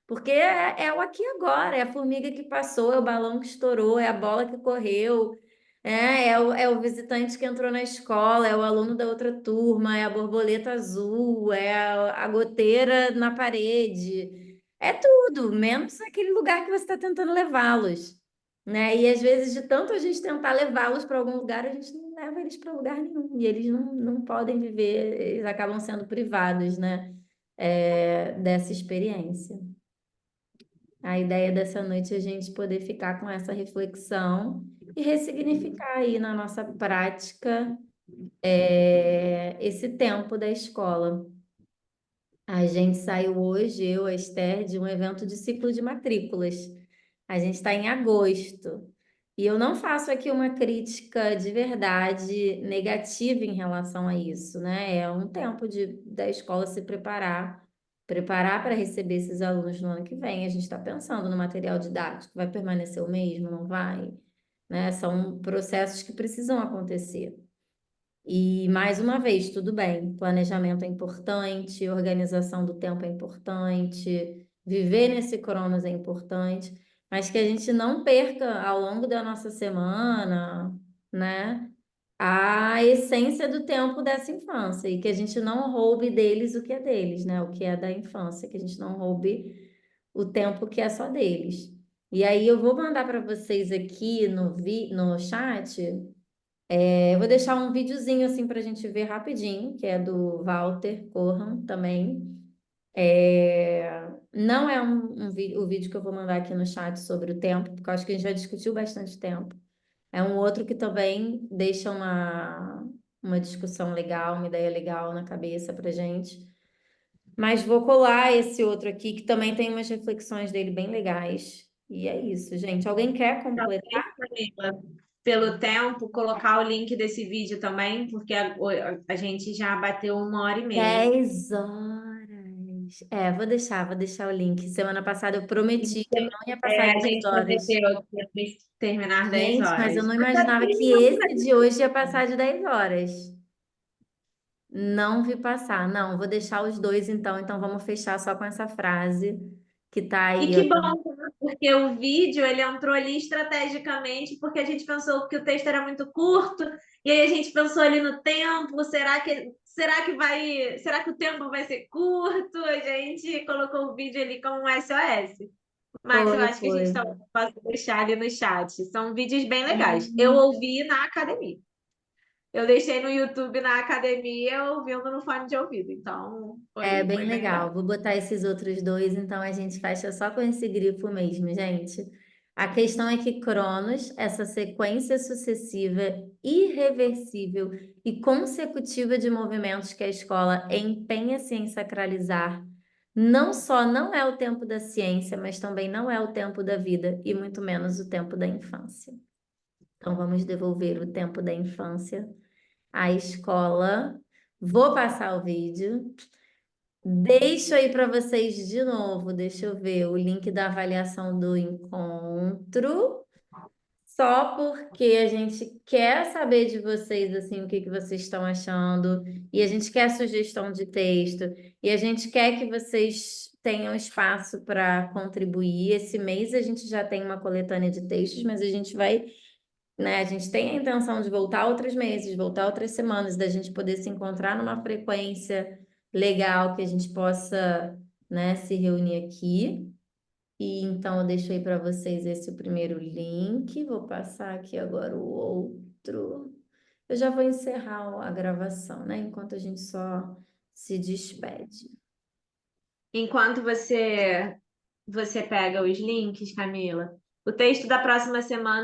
Porque é o aqui e agora, é a formiga que passou, é o balão que estourou, é a bola que correu, é o visitante que entrou na escola, é o aluno da outra turma, é a borboleta azul, é a goteira na parede. É tudo, menos aquele lugar que você está tentando levá-los, né? E às vezes, de tanto a gente tentar levá-los para algum lugar, a gente não leva eles para lugar nenhum. E eles não podem viver, eles acabam sendo privados, né? Dessa experiência. A ideia dessa noite é a gente poder ficar com essa reflexão e ressignificar aí na nossa prática esse tempo da escola. A gente saiu hoje, eu, a Esther, de um evento de ciclo de matrículas. A gente está em agosto. E eu não faço aqui uma crítica de verdade negativa em relação a isso, né? É um tempo da escola se preparar para receber esses alunos no ano que vem. A gente está pensando no material didático, vai permanecer o mesmo, não vai? Né? São processos que precisam acontecer. E, mais uma vez, tudo bem, planejamento é importante, organização do tempo é importante, viver nesse cronos é importante, mas que a gente não perca ao longo da nossa semana, né, a essência do tempo dessa infância e que a gente não roube deles o que é deles, né, o que é da infância, que a gente não roube o tempo que é só deles. E aí eu vou mandar para vocês aqui no chat. Eu vou deixar um videozinho assim para a gente ver rapidinho, que é do Walter Corran também. Não é o vídeo que eu vou mandar aqui no chat sobre o tempo, porque eu acho que a gente já discutiu bastante tempo. É um outro que também deixa uma discussão legal, uma ideia legal na cabeça para gente. Mas vou colar esse outro aqui, que também tem umas reflexões dele bem legais. E é isso, gente. Alguém quer completar? Camila, pelo tempo, colocar o link desse vídeo também, porque a gente já bateu 1h30. 10 horas. Vou deixar o link. Semana passada eu prometi que eu não ia passar A de 10 gente horas. prometeu que ia terminar 10 Gente, mas eu horas. não imaginava que esse de hoje ia passar de 10 horas. Não vi passar. Não, vou deixar os dois então. Então vamos fechar só com essa frase que tá E aí, ó. que bom, porque o vídeo ele entrou ali estrategicamente, porque a gente pensou que o texto era muito curto, e aí a gente pensou ali no tempo, será que o tempo vai ser curto? A gente colocou o vídeo ali como um SOS. Mas eu acho que a gente Foi. pode deixar ali no chat. São vídeos bem legais. Eu ouvi na academia. Eu deixei no YouTube na academia ouvindo no fone de ouvido. Então, É foi bem bem legal. Vou botar esses outros dois, então a gente fecha só com esse grifo mesmo, gente. A questão é que Cronos, essa sequência sucessiva, irreversível e consecutiva de movimentos que a escola empenha-se em sacralizar, não só não é o tempo da ciência, mas também não é o tempo da vida, e muito menos o tempo da infância. Então vamos devolver o tempo da infância à escola. Vou passar o vídeo. Deixo aí para vocês de novo, deixa eu ver o link da avaliação do encontro, só porque a gente quer saber de vocês, assim, o que que vocês estão achando, e a gente quer sugestão de texto, e a gente quer que vocês tenham espaço para contribuir. Esse mês a gente já tem uma coletânea de textos, mas a gente vai, né, a gente tem a intenção de voltar outros meses, voltar outras semanas, da gente poder se encontrar numa frequência legal, que a gente possa, né, se reunir aqui. E então eu deixo aí para vocês esse o primeiro link. Vou passar aqui agora o outro. Eu já vou encerrar a gravação, né? Enquanto a gente só se despede. Enquanto você pega os links, Camila, o texto da próxima semana